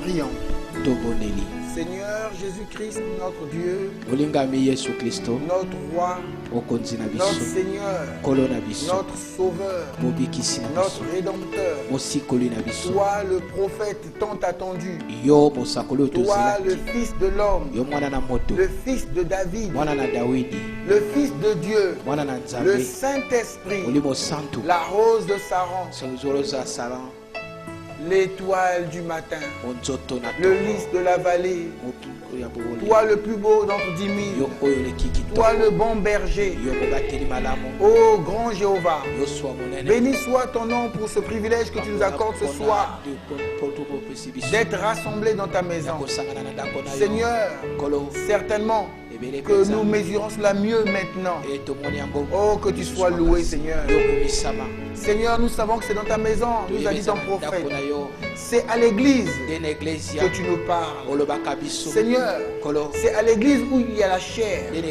Prions. Seigneur Jésus-Christ, notre Dieu, notre roi, notre Seigneur, notre Sauveur, notre Rédempteur, toi le prophète tant attendu, toi le Fils de l'homme, le Fils de David, le Fils de Dieu, le Saint-Esprit, la rose de Saran, l'étoile du matin, le lys de la vallée, toi le plus beau d'entre 10 000, toi le bon berger, ô grand Jéhovah, béni soit ton nom pour ce privilège que tu nous accordes ce soir d'être rassemblés dans ta maison. Seigneur, certainement que nous mesurons cela mieux maintenant. Oh, que tu sois loué, Seigneur. Seigneur, nous savons que c'est dans ta maison, nous a dit ton prophète. C'est à l'église que tu nous parles. Seigneur, c'est à l'église où il y a la chair. Et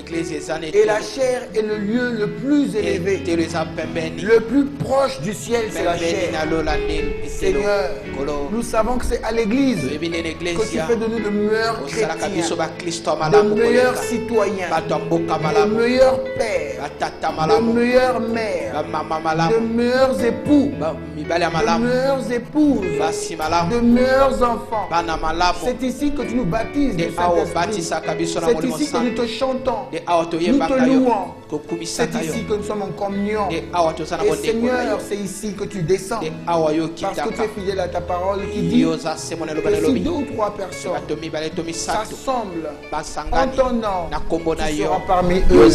la chair est le lieu le plus élevé. Le plus proche du ciel, c'est la chair. Seigneur, nous savons que c'est à l'église que tu fais de nous de meilleurs chrétiens, de meilleurs citoyens, de meilleurs pères, de meilleures mères, de meilleurs époux, de meilleures épouses, de meilleurs enfants. C'est ici que tu nous baptises du Saint-Esprit. C'est ici que nous te chantons, nous te louons. C'est ici que nous sommes en communion. Et Seigneur, c'est ici que tu descends, parce que tu es fidèle à ta parole qui dit que si 2 ou 3 personnes s'assemblent en ton nom, tu seras parmi eux.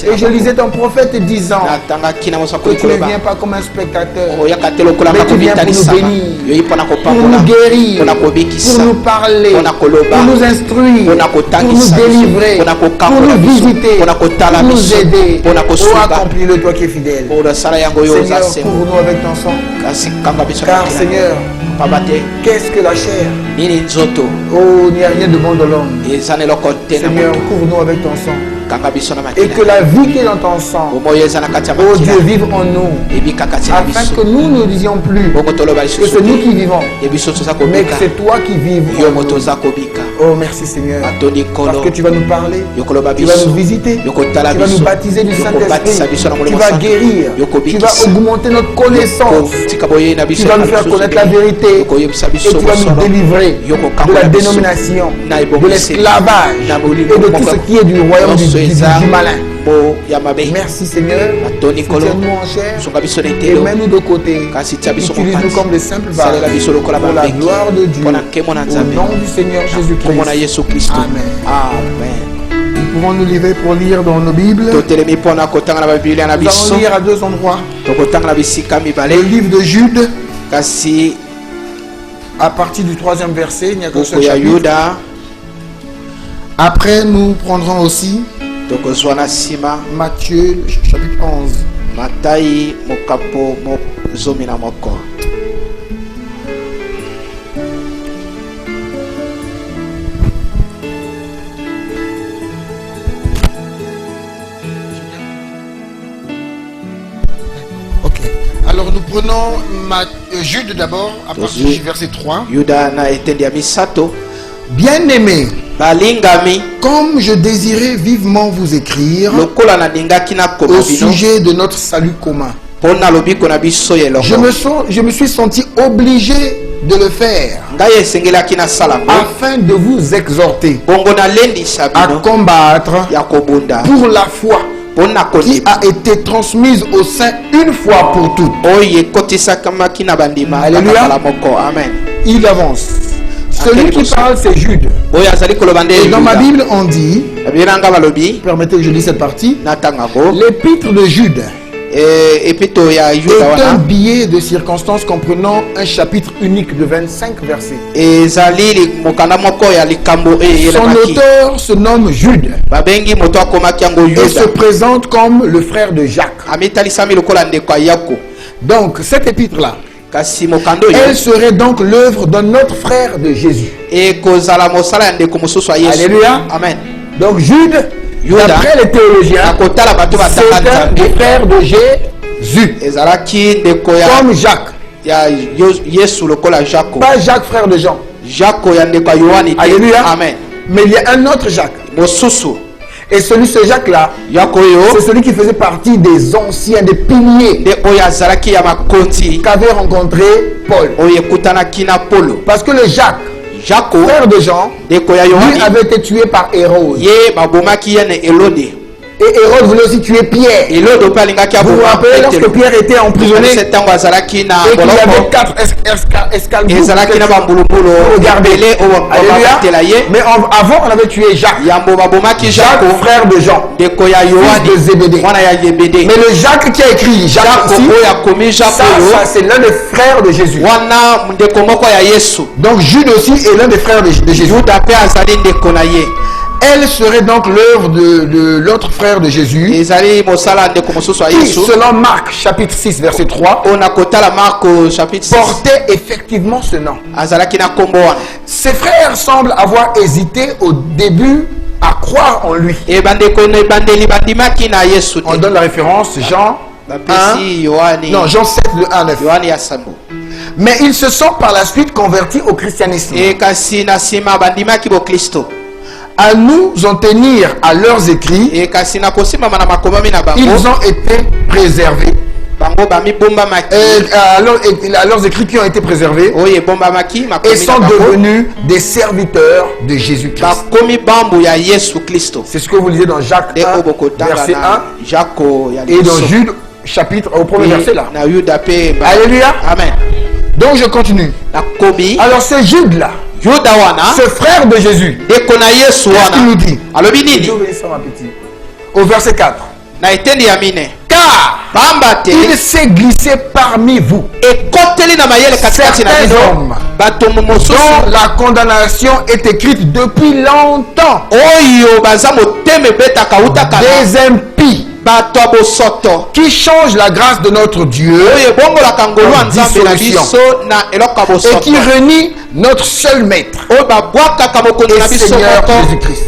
Et je lisais ton prophète disant que tu ne viens pas comme un spectateur, mais tu viens pour nous bénir, pour nous guérir, pour nous parler, pour nous instruire, pour nous délivrer, pour nous visiter, pour nous aider. Oh, accomplis-le, toi qui es fidèle. Seigneur, couvre-nous avec ton sang. Car Seigneur, qu'est-ce que la chair? Oh, il n'y a rien de bon dans l'homme. Seigneur, couvre-nous avec ton sang. Et que la vie qui est dans ton sang, oh Dieu, vive en nous, afin que nous ne disions plus que c'est nous qui vivons, mais que c'est toi qui vives en nous. Oh merci Seigneur, parce que tu vas nous parler, tu vas nous visiter, tu vas nous baptiser du Saint-Esprit, tu vas guérir, tu vas augmenter notre connaissance, tu vas nous faire connaître la vérité, et tu vas nous délivrer de la dénomination, de l'esclavage et de tout ce qui est du royaume du malin. Merci Seigneur, soutiens-nous en chair et mets-nous de côté. Utilise-nous comme des simples vases pour la gloire de Dieu, au nom du Seigneur Jésus-Christ. Amen. Nous pouvons nous lever pour lire dans nos Bibles. Nous allons lire à 2 endroits. Le livre de Jude, à partir du 3e verset, il n'y a qu'un seul chapitre. Après, nous prendrons aussi Matthieu, chapitre 11. Ok. Alors nous prenons Jude d'abord, à partir du verset 3. Bien-aimés, comme je désirais vivement vous écrire au sujet de notre salut commun, je me suis senti obligé de le faire afin de vous exhorter à combattre pour la foi qui a été transmise au sein une fois pour toutes. Alléluia. Amen. Il avance. Celui qui parle, c'est Jude. Et dans ma Bible, on dit, permettez que je lise cette partie, l'épître de Jude est un billet de circonstances comprenant un chapitre unique de 25 versets. Son auteur se nomme Jude et se présente comme le frère de Jacques. Donc, cette épître-là, elle serait donc l'œuvre d'un autre frère de Jésus. Alléluia. Amen. Donc Jude, d'après les théologiens, c'est un des frères de Comme Jacques. Pas Jacques, frère de Jean. Alléluia. Amen. Mais il y a un autre Jacques. Et ce Jacques-là, c'est celui qui faisait partie des anciens, des piliers qu'avait rencontré Paul. Parce que le Jacques, frère de Jean, lui avait été tué par Hérode. Et Hérode voulait aussi tuer Pierre. Vous vous rappelez lorsque Pierre était emprisonné et qu'il y avait 4 escalbouques pour regarder. Alléluia. Mais avant on avait tué Jacques. Jacques, frère de Jean, fils de Zébédée. Mais le Jacques qui a écrit Jacques ici, ça c'est l'un des frères de Jésus. Donc Jude aussi est l'un des frères de Jésus. Elle serait donc l'œuvre de l'autre frère de Jésus, qui, selon Marc chapitre 6 verset 3, portait effectivement ce nom. Ses frères semblent avoir hésité au début à croire en lui. On donne la référence Jean 7 de 1 à 9. Mais ils se sont par la suite convertis au christianisme. À nous en tenir à leurs écrits, ils ont été préservés. À leurs écrits qui ont été préservés et sont devenus des serviteurs de Jésus-Christ. C'est ce que vous lisez dans Jacques 1, verset 1 et dans Jude, chapitre, au premier verset là. Alléluia. Amen. Donc je continue. Alors c'est Jude là, ce frère de Jésus, qu'est-ce qu'il nous dit? Au verset 4. Car il s'est glissé parmi vous certains hommes dont la condamnation est écrite depuis longtemps, des impies qui changent la grâse de notre Dieu en dissolution et qui renie notre seul maître et Seigneur Jésus-Christ.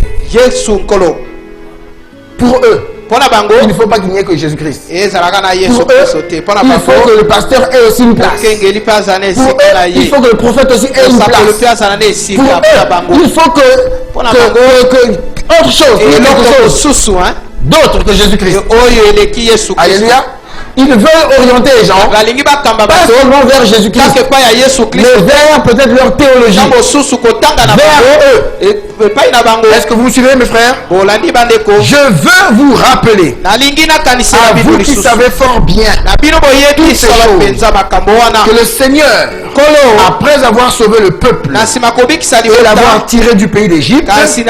Pour eux, il ne faut pas qu'il n'y ait que Jésus-Christ. Pour eux, il faut que le pasteur ait aussi une place. Pour eux, il faut que le prophète aussi ait une place. Pour eux, il faut que autre chose, d'autre que Jésus-Christ. Alléluia. Ils veulent orienter les gens pas seulement vers Jésus-Christ, mais vers peut-être leur théologie, vers eux. Est-ce que vous me suivez, mes frères? Je veux vous rappeler, à vous qui savez fort bien toutes ces choses, que le Seigneur, après avoir sauvé le peuple et l'avoir tiré du pays d'Égypte, fit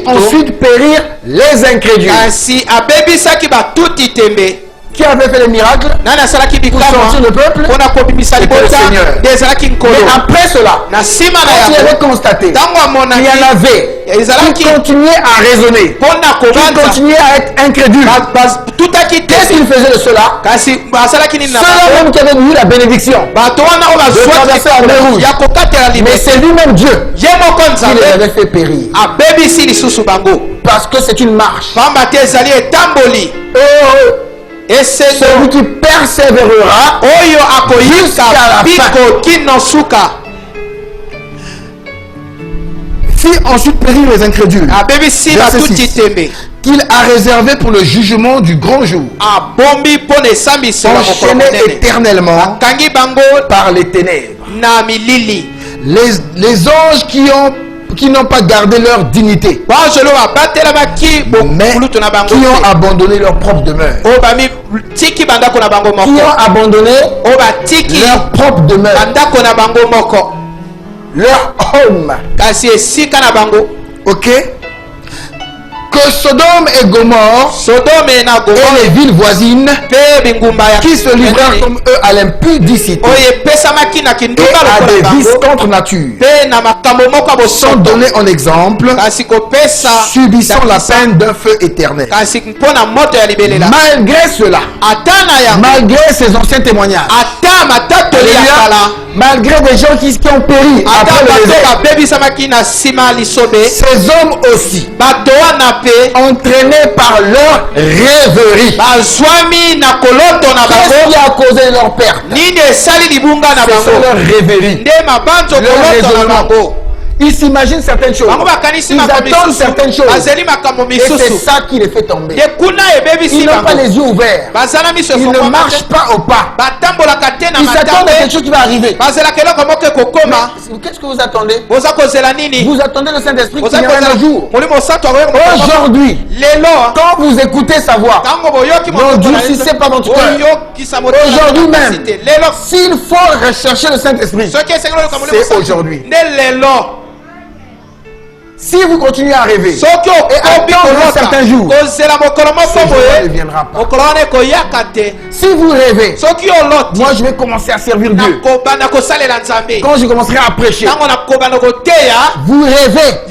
ensuite périr les incrédules. Qui avait fait les miracles pour sortir le peuple? C'était le Seigneur. Mais après cela, quand il avait constaté qu'il y en avait qui continuaient à raisonner, qui continuaient à être incrédules, qu'est-ce qu'il faisait de ceux-là? Ceux-là même qui avaient eu la bénédiction de traverser la mer Rouge. Mais c'est lui-même Dieu qui les avait fait périr. Parce que c'est une marche. Et c'est celui qui persévérera jusqu'à la fin. Fit ensuite périr les incrédules. Verset 6. Qu'il a réservé pour le jugement du grand jour, enchaîné éternellement par les ténèbres. Les anges qui n'ont pas gardé leur dignité, mais qui ont abandonné leur propre demeure, qui ont abandonné leur propre demeure, leur home. Ok. Que Sodome et Gomorrhe et les villes voisines qui se livrèrent comme eux à l'impudicité et à des vices contre nature sont donnés en exemple, subissant la peine d'un feu éternel. Malgré cela, malgré ces anciens témoignages, malgré des gens qui ont péri après le désert, ces hommes aussi entraînés par leur rêverie. Qu'est-ce qui a causé leur perte? C'est leur rêverie. Leur raisonnement. Ils s'imaginent certaines choses. Ils attendent certaines choses. Et c'est ça qui les fait tomber. Ils n'ont pas les yeux ouverts. Ils ne marchent pas au pas. Ils s'attendent à quelque chose qui va arriver. Qu'est-ce que vous attendez? Vous attendez le Saint-Esprit qui viendra un jour. Aujourd'hui, quand vous écoutez sa voix, n'endurcissez pas votre cœur. Aujourd'hui même, s'il faut rechercher le Saint-Esprit, c'est aujourd'hui. Si vous continuez à rêver et attendre certains jours, ce jour ne viendra pas. Si vous rêvez, moi je vais commencer à servir Dieu. Quand je commencerai à prêcher, vous rêvez,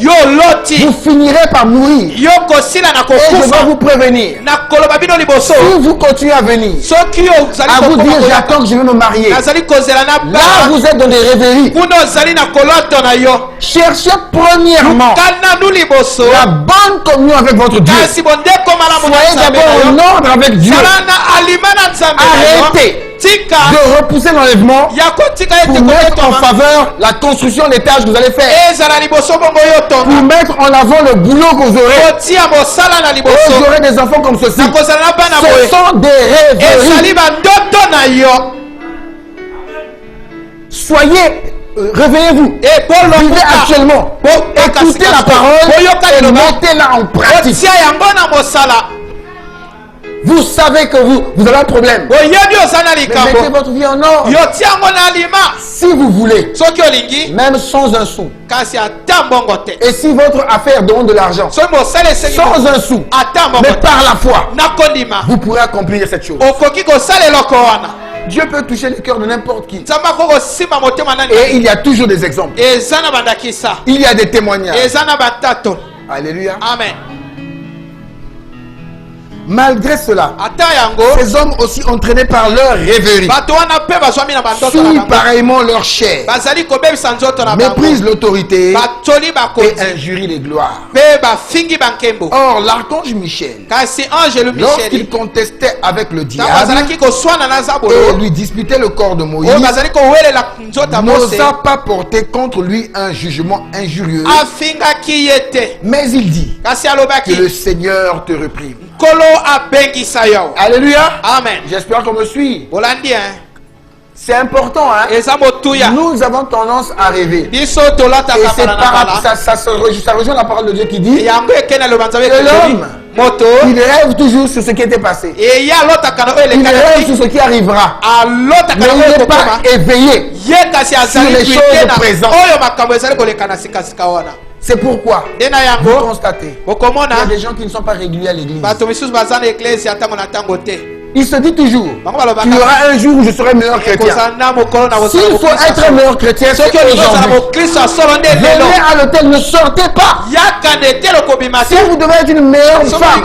vous finirez par mourir. Et je vais vous prévenir. Si vous continuez à venir, à vous dire j'attends que je vais me marier, là vous êtes dans des rêveries. Cherchez premièrement la bonne communion avec votre Dieu. Soyez d'abord en ordre avec Dieu. Arrêtez de repousser l'enlèvement pour mettre en faveur la construction des tâches que vous allez faire. Pour mettre en avant le boulot que vous aurez. Vous aurez des enfants comme ceci. Ce sont des rêveries. Soyez, réveillez-vous. Vivez actuellement. Écoutez la parole et mettez-la en pratique. Vous savez que vous avez un problème. Mais mettez votre vie en ordre. Si vous voulez, même sans un sou. Et si votre affaire demande de l'argent, sans un sou, mais par la foi, vous pourrez accomplir cette chose. Dieu peut toucher le cœur de n'importe qui. Et il y a toujours des exemples. Il y a des témoignages. Alléluia. Amen. Malgré cela, ces hommes aussi entraînés par leur rêverie souillent pareillement leur chair, méprisent l'autorité et injurient les gloires. Or, l'archange Michel, lorsqu'il contestait avec le diable et lui disputait le corps de Moïse, n'osa pas porter contre lui un jugement injurieux, mais il dit que le Seigneur te reprime. Alléluia. Amen. J'espère qu'on me suit. C'est important, hein? Nous avons tendance à rêver. Et ça rejoint la parole de Dieu qui dit que l'homme, il rêve toujours sur ce qui était passé. Il rêve sur ce qui arrivera. Mais il n'est pas éveillé sur les choses présentes. C'est pourquoi vous constatez qu'il y a des gens qui ne sont pas réguliers à l'église. Il se dit toujours qu'il y aura un jour où je serai meilleur chrétien. S'il faut être un meilleur chrétien, c'est aujourd'hui. Venez à l'hôtel, ne sortez pas. Si vous devez être une meilleure femme,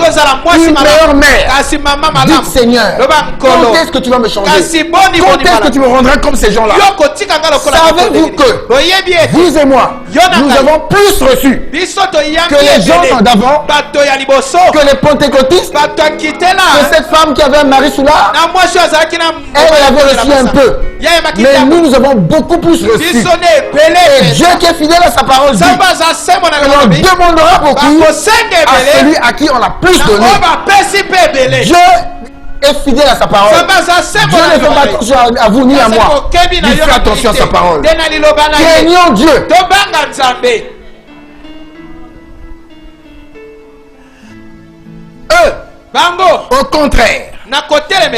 une meilleure mère, dites Seigneur, quand est-ce que tu vas me changer? Quand est-ce que tu me rendras comme ces gens-là? Savez-vous que vous et moi, nous avons plus reçu que les gens d'avant, que les pentecôtistes, que cette femme qui avait un Marie-Soula, elle avait reçu un peu. Mais nous avons beaucoup plus reçu. Et Dieu qui est fidèle à sa parole dit qu'on demandera beaucoup à celui à qui on a plus donné. Dieu est fidèle à sa parole. Dieu ne fait pas attention à vous ni à moi. Il fait attention à sa parole. Craignons Dieu. Eux, au contraire,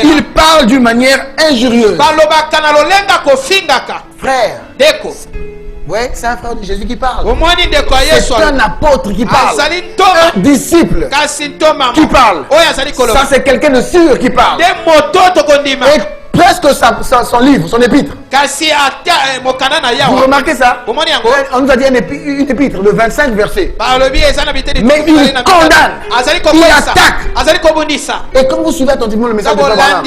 ils parlent d'une manière injurieuse. Frère, ouais, c'est un frère de Jésus qui parle. C'est un apôtre qui parle. Un disciple qui parle. Ça, c'est quelqu'un de sûr qui parle. Et presque son livre, son épître. Vous remarquez ça? On nous a dit une épître, le 25 verset. Mais il condamne, il attaque. Et comme vous suivez attentivement le message de Frère Branham,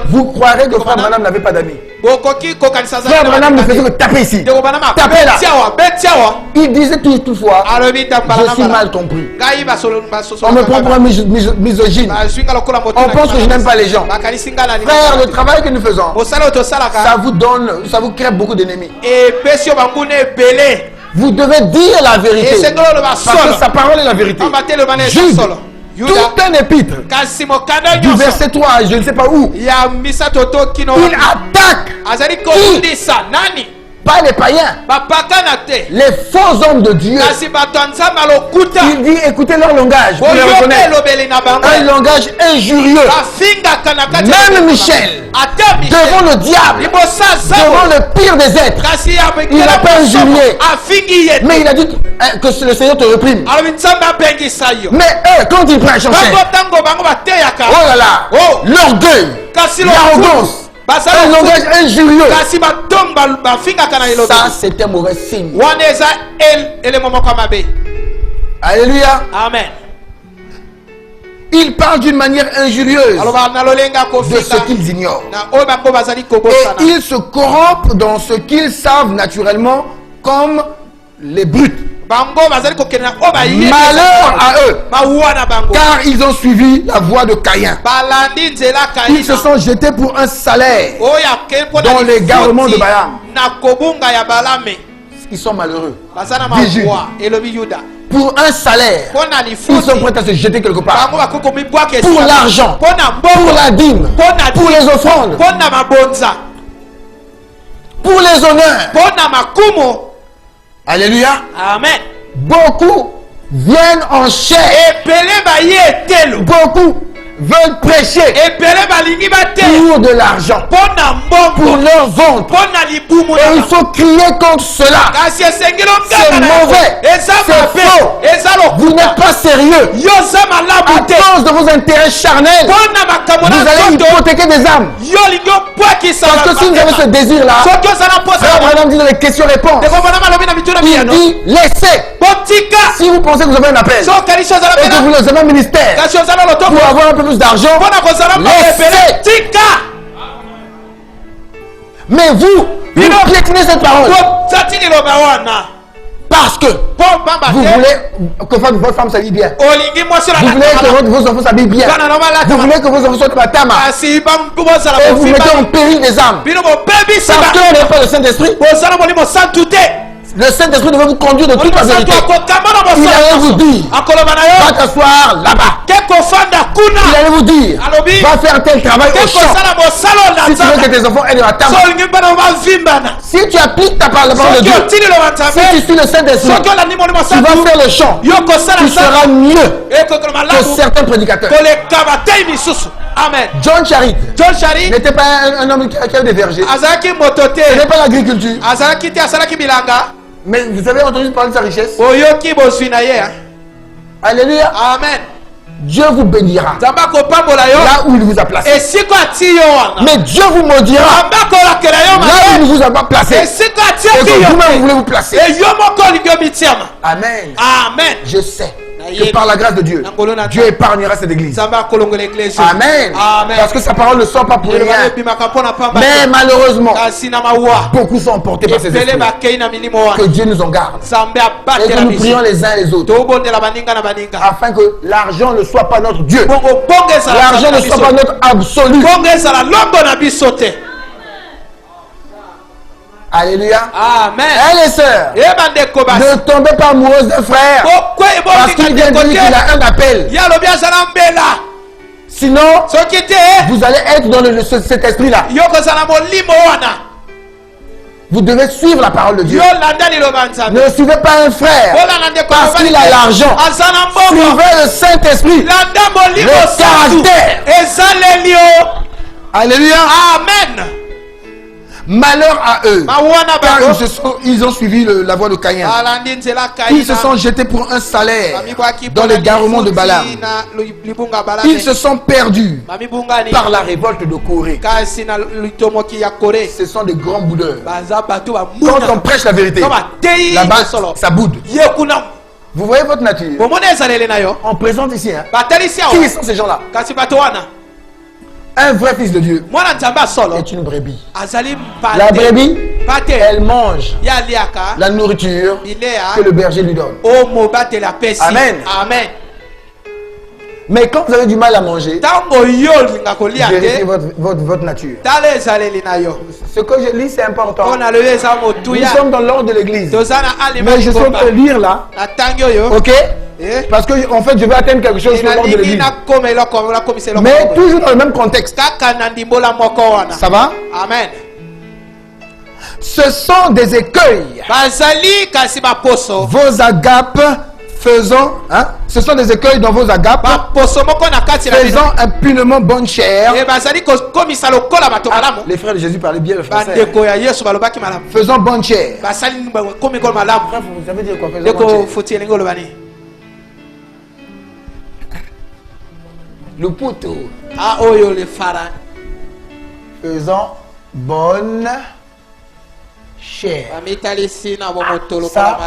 vous croirez que Frère Branham n'avait pas d'amis. Frère Branham ne faisait que taper ici, taper là. Il disait toutefois, je suis mal compris. On me prend pour un misogyne. On pense que je n'aime pas les gens. Frère, le travail que nous faisons, ça vous crée beaucoup d'ennemis. Vous devez dire la vérité, parce que sa parole est la vérité. Jude, tout un épître, du verset 3, je ne sais pas où, il attaque qui? Pas les païens, les faux hommes de Dieu. Il dit écoutez leur langage, vous les reconnaissez. Un langage injurieux. Même Michel, devant le diable, devant le pire des êtres, il n'a pas injurié. Mais il a dit que le Seigneur te reprime. Mais eux, quand ils prêchent en chair, oh là là, l'orgueil, l'arrogance, un langage injurieux. Ça, c'est un mauvais signe. Alléluia. Amen. Ils parlent d'une manière injurieuse de ce qu'ils ignorent. Et ils se corrompent dans ce qu'ils savent naturellement comme les brutes. Malheur à eux, car ils ont suivi la voie de Caïn. Ils se sont jetés pour un salaire dans l'égarement de Balaam. Ils sont malheureux. Pour un salaire, ils sont prêts à se jeter quelque part. Pour l'argent, pour la dîme, pour les offrandes, pour les honneurs. Alléluia. Amen. Beaucoup viennent en chair. Beaucoup veulent prêcher pour de l'argent, pour leur ventre. Et il faut crier contre cela. C'est mauvais, c'est faux. Vous n'êtes pas sérieux. À cause de vos intérêts charnels, vous allez hypothéquer des âmes. Parce que si vous avez ce désir-là, Frère Branham dit dans les questions-réponses, il dit laissez. Si vous pensez que vous avez un appel et que vous avez un ministère pour avoir un peu plus d'argent, laissez. Mais vous piétinez cette parole parce que vous voulez que votre femme s'habille bien. Vous voulez que vos enfants s'habillent bien. Vous voulez que vos enfants soient de Batama. Et vous mettez en péril des âmes. Parce que vous n'avez pas le Saint-Esprit. Le Saint-Esprit devait vous conduire de toute la vérité. Il allait vous dire, va t'asseoir là-bas. Il allait vous dire, va faire tel travail au champ. Si tu veux que tes enfants aient de la table. Si tu appliques ta parole de Dieu, si tu suis le Saint-Esprit, tu vas faire le champ. Tu seras mieux que certains prédicateurs. Amen. John Charit n'était pas un homme qui avait des vergers. Ce n'est pas l'agriculture. Mais vous avez entendu parler de sa richesse. Alléluia. Amen. Dieu vous bénira là où il vous a placé. Mais Dieu vous maudira là où il ne vous a pas placé. Et que vous-même vous voulez vous placer. Amen. Amen. Je sais que par la grâce de Dieu, Dieu épargnera cette église. Amen. Parce que sa parole ne sort pas pour rien. Mais malheureusement, beaucoup sont emportés par ces esprits. Que Dieu nous en garde. Et que nous prions les uns les autres. Afin que l'argent ne soit pas notre Dieu. L'argent ne soit pas notre absolu. Alléluia. Amen. Et les sœurs, ne tombez pas amoureuses d'un frère parce qu'il vient de dire qu'il a un appel. Sinon, vous allez être dans cet esprit-là. Vous devez suivre la parole de Dieu. Ne suivez pas un frère parce qu'il a l'argent. Suivez le Saint-Esprit, le caractère. Alléluia. Amen. Malheur à eux, car ils ont suivi la voie de Caïn. Ils se sont jetés pour un salaire dans l'égarement de Balaam. Ils se sont perdus par la révolte de Corée. Ce sont des grands boudeurs. Quand on prêche la vérité, là-bas, ça boude. Vous voyez votre nature. On présente ici. Qui sont ces gens-là? Un vrai fils de Dieu est une brebis. La brebis, elle mange la nourriture que le berger lui donne. Amen. Amen. Mais quand vous avez du mal à manger, vérifiez votre nature. Ce que je lis, c'est important. Nous sommes dans l'ordre de l'église. Mais je souhaite lire là. Ok? Parce que en fait, je vais atteindre quelque chose sur l'ordre de l'église. Mais toujours dans le même contexte. Ça va? Amen. Ce sont des écueils. Vos agapes faisant, ce sont des écueils dans vos agapes, faisant impunément bonne chair. Les frères de Jésus parlaient bien le français. Faisant bonne chair. Frère, vous savez dire quoi? Faisant bonne chair. Le poteau. Faisant bonne chair. Ça,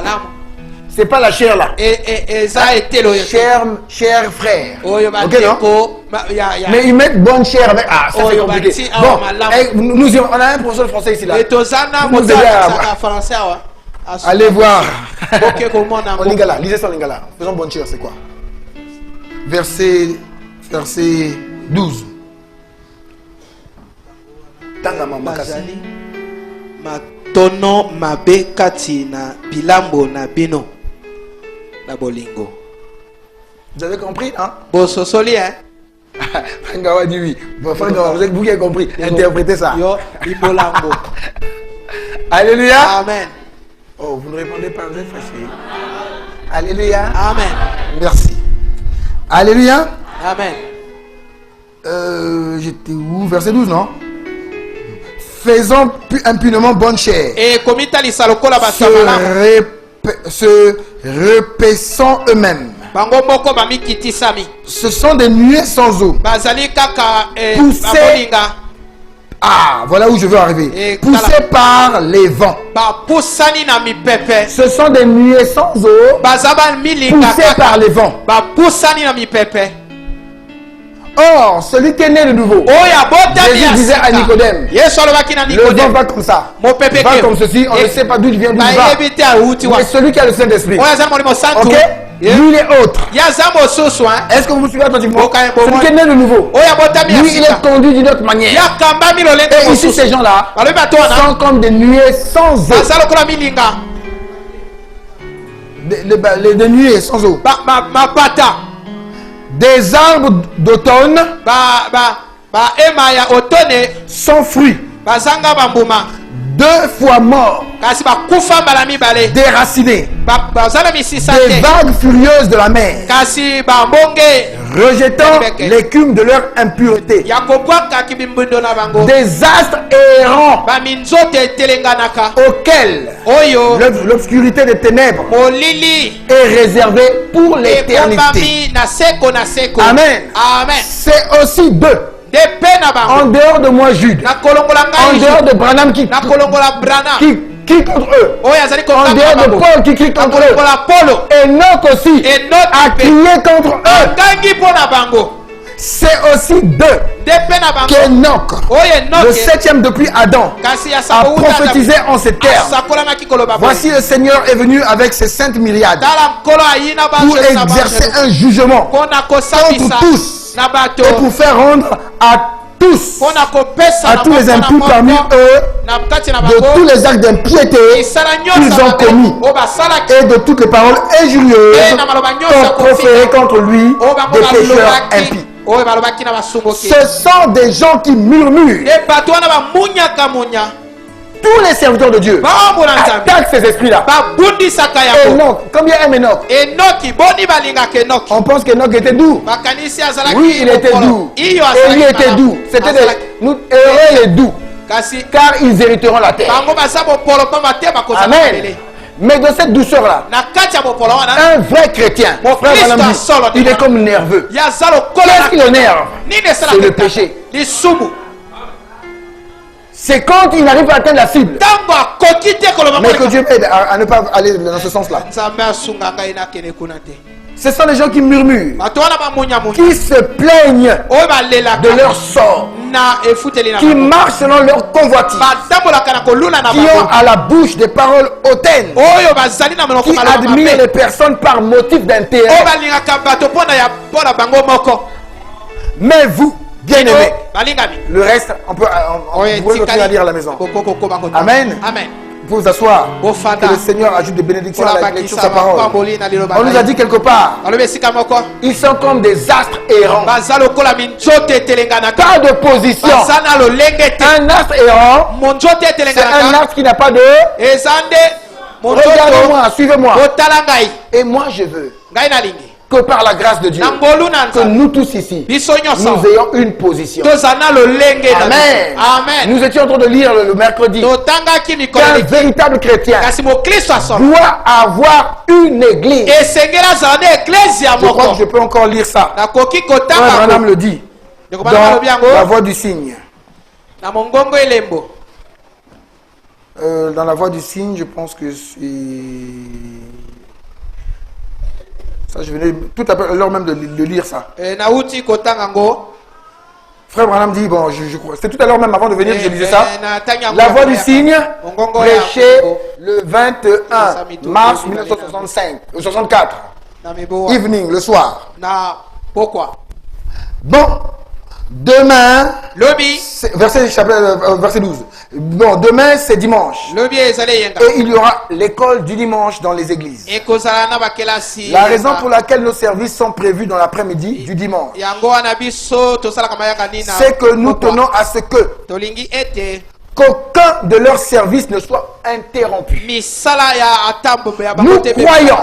c'est pas la chair là. Cher frère. Ok, non? Mais ils mettent bonne chair avec. Ah, ça c'est compliqué. Bon, on a un professeur de français ici là. Allez voir. En lingala, lisez ça en lingala. Faisons bonne chair, c'est quoi? Verset 12. Tangama makasi. Matono mabe kati na bilambo na bino na bolingo. Vous avez compris, hein? Bososoli, hein? Ngawa dit oui. Bon, frère, vous avez bien compris. Interprétez ça. Yo, bibolango. Alléluia. Amen. Oh, vous ne répondez pas, vous êtes fâché. Alléluia. Amen. Merci. Alléluia. Amen. J'étais où? Verset 12, non? Faisons impunément bonne chair. Et se repaissant eux-mêmes. Ce sont des nuées sans eau. Poussés. Ah, voilà où je veux arriver. Poussés par les vents. Ce sont des nuées sans eau. Poussés par les vents. Or, celui qui est né de nouveau, Jésus disait à Nicodème, le vent va comme ça, va comme ceci, on ne sait pas d'où il vient, d'où il va. Mais celui qui a le Saint-Esprit, ok, lui il est autre. Est-ce que vous me suivez attentivement? Celui qui est né de nouveau, lui il est conduit d'une autre manière. Et ici ces gens-là sont comme des nuées sans eau. Des nuées sans eau. Des arbres d'automne sans fruits, 2 fois morts, déracinés, des vagues furieuses de la mer, rejetant l'écume de leur impureté, des astres errants auxquels l'obscurité des ténèbres est réservée pour l'éternité. Amen. C'est aussi d'eux. En dehors de moi, Jude. En dehors de Branham qui contre eux. En dehors de Paul qui crie contre eux. Enoch aussi a crié contre eux. C'est aussi d'eux qu'Enoch, le 7e depuis Adam, a prophétisé en ces termes. Voici le Seigneur est venu avec ses saintes myriades pour exercer un jugement contre tous et pour faire rendre à tous les impies parmi eux de tous les actes d'impiété qu'ils ont commis et de toutes les paroles injurieuses qu'ont proférées contre lui des pécheurs impies. Ce sont des gens qui murmurent. Tous les serviteurs de Dieu attaquent ces esprits-là. Enoch, combien aime Enoch? On pense qu'Enoch était doux. Oui, il était doux. Élie était doux. C'était il est doux. car ils hériteront la terre. Amen. Mais dans cette douceur-là, un vrai chrétien, frère Branham dit, il est comme nerveux. Qu'est-ce qui l'énerve? C'est le péché. C'est quand il n'arrive pas à atteindre la cible. Mais que Dieu m'aide à ne pas aller dans ce sens-là. Ce sont les gens qui murmurent, qui se plaignent de leur sort, qui marchent selon leur convoitise, qui ont à la bouche des paroles hautaines, qui admirent les personnes par motif d'intérêt. Mais vous, bien-aimés, le reste, on peut continuer à lire à la maison. Amen. Vous vous asseoir. Que le Seigneur ajoute des bénédictions à la lecture de sa parole. On nous a dit quelque part, ils sont comme des astres errants. Pas de position. Un astre errant, c'est un astre qui n'a pas de... Regardez-moi, suivez-moi. Et moi je veux que par la grâce de Dieu, que nous tous ici, nous ayons une position. Amen. Nous étions en train de lire le mercredi qu'un véritable chrétien doit avoir une église. Je crois que je peux encore lire ça. Branham le dit dans La Voix du Cygne. Dans La Voix du Cygne, je pense que c'est... Ça, je venais tout à l'heure même de lire ça. Frère Branham dit, bon, je crois, c'était tout à l'heure même avant de venir, je lisais ça. La Voix du Cygne, prêché le 21 mars 1964. Evening, le soir. Bon, demain, verset 12. Bon, demain c'est dimanche. Et il y aura l'école du dimanche dans les églises. La raison pour laquelle nos services sont prévus dans l'après-midi du dimanche, c'est que nous tenons à ce que qu'aucun de leurs services ne soit interrompu. Nous croyons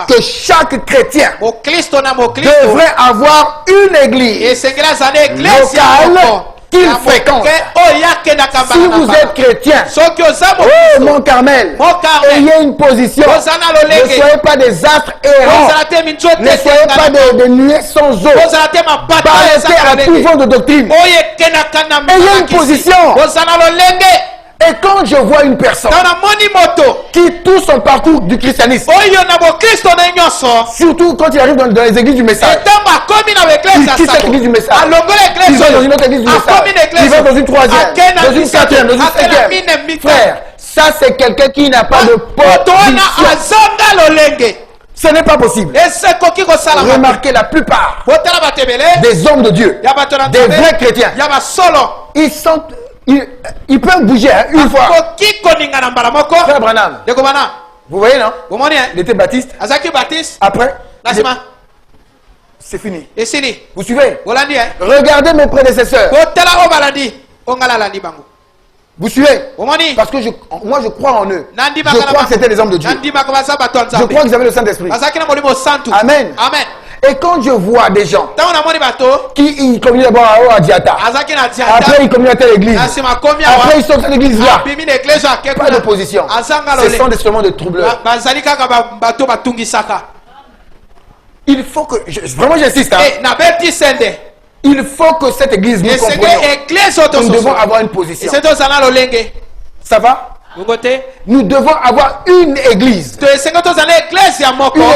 que chaque chrétien devrait avoir une église locale qu'il fréquente. Si vous êtes chrétien, oh mon Carmel, ayez une position. Ne soyez pas des astres errants. Ne soyez pas des nuées sans eau. Balancez à tout vent de doctrine. Ayez une position. Et quand je vois une personne qui tout son parcours du christianisme, surtout quand il arrive dans les églises du message, il quitte cette église du message, il va dans une autre église du message, il va dans une troisième, dans une quatrième, dans une cinquième. Frère, ça c'est quelqu'un qui n'a pas de position. Ce n'est pas possible. Remarquez la plupart des hommes de Dieu, des vrais chrétiens, ils peuvent bouger une fois. Frère Branham, vous voyez non? Il était baptiste. Après, c'est fini. Vous suivez? Regardez mes prédécesseurs. Vous suivez? Parce que moi je crois en eux. Je crois que c'était les hommes de Dieu. Je crois qu'ils avaient le Saint-Esprit. Amen. Et quand je vois des gens qui communient d'abord à Diata, après ils communient à telle église, après ils sont dans l'église là, pas d'opposition. Ce sont des instruments de troubleurs. Il faut que, vraiment j'insiste, il faut que cette église nous comprenions. Nous devons avoir une position. Ça va? Nous devons avoir une église. Une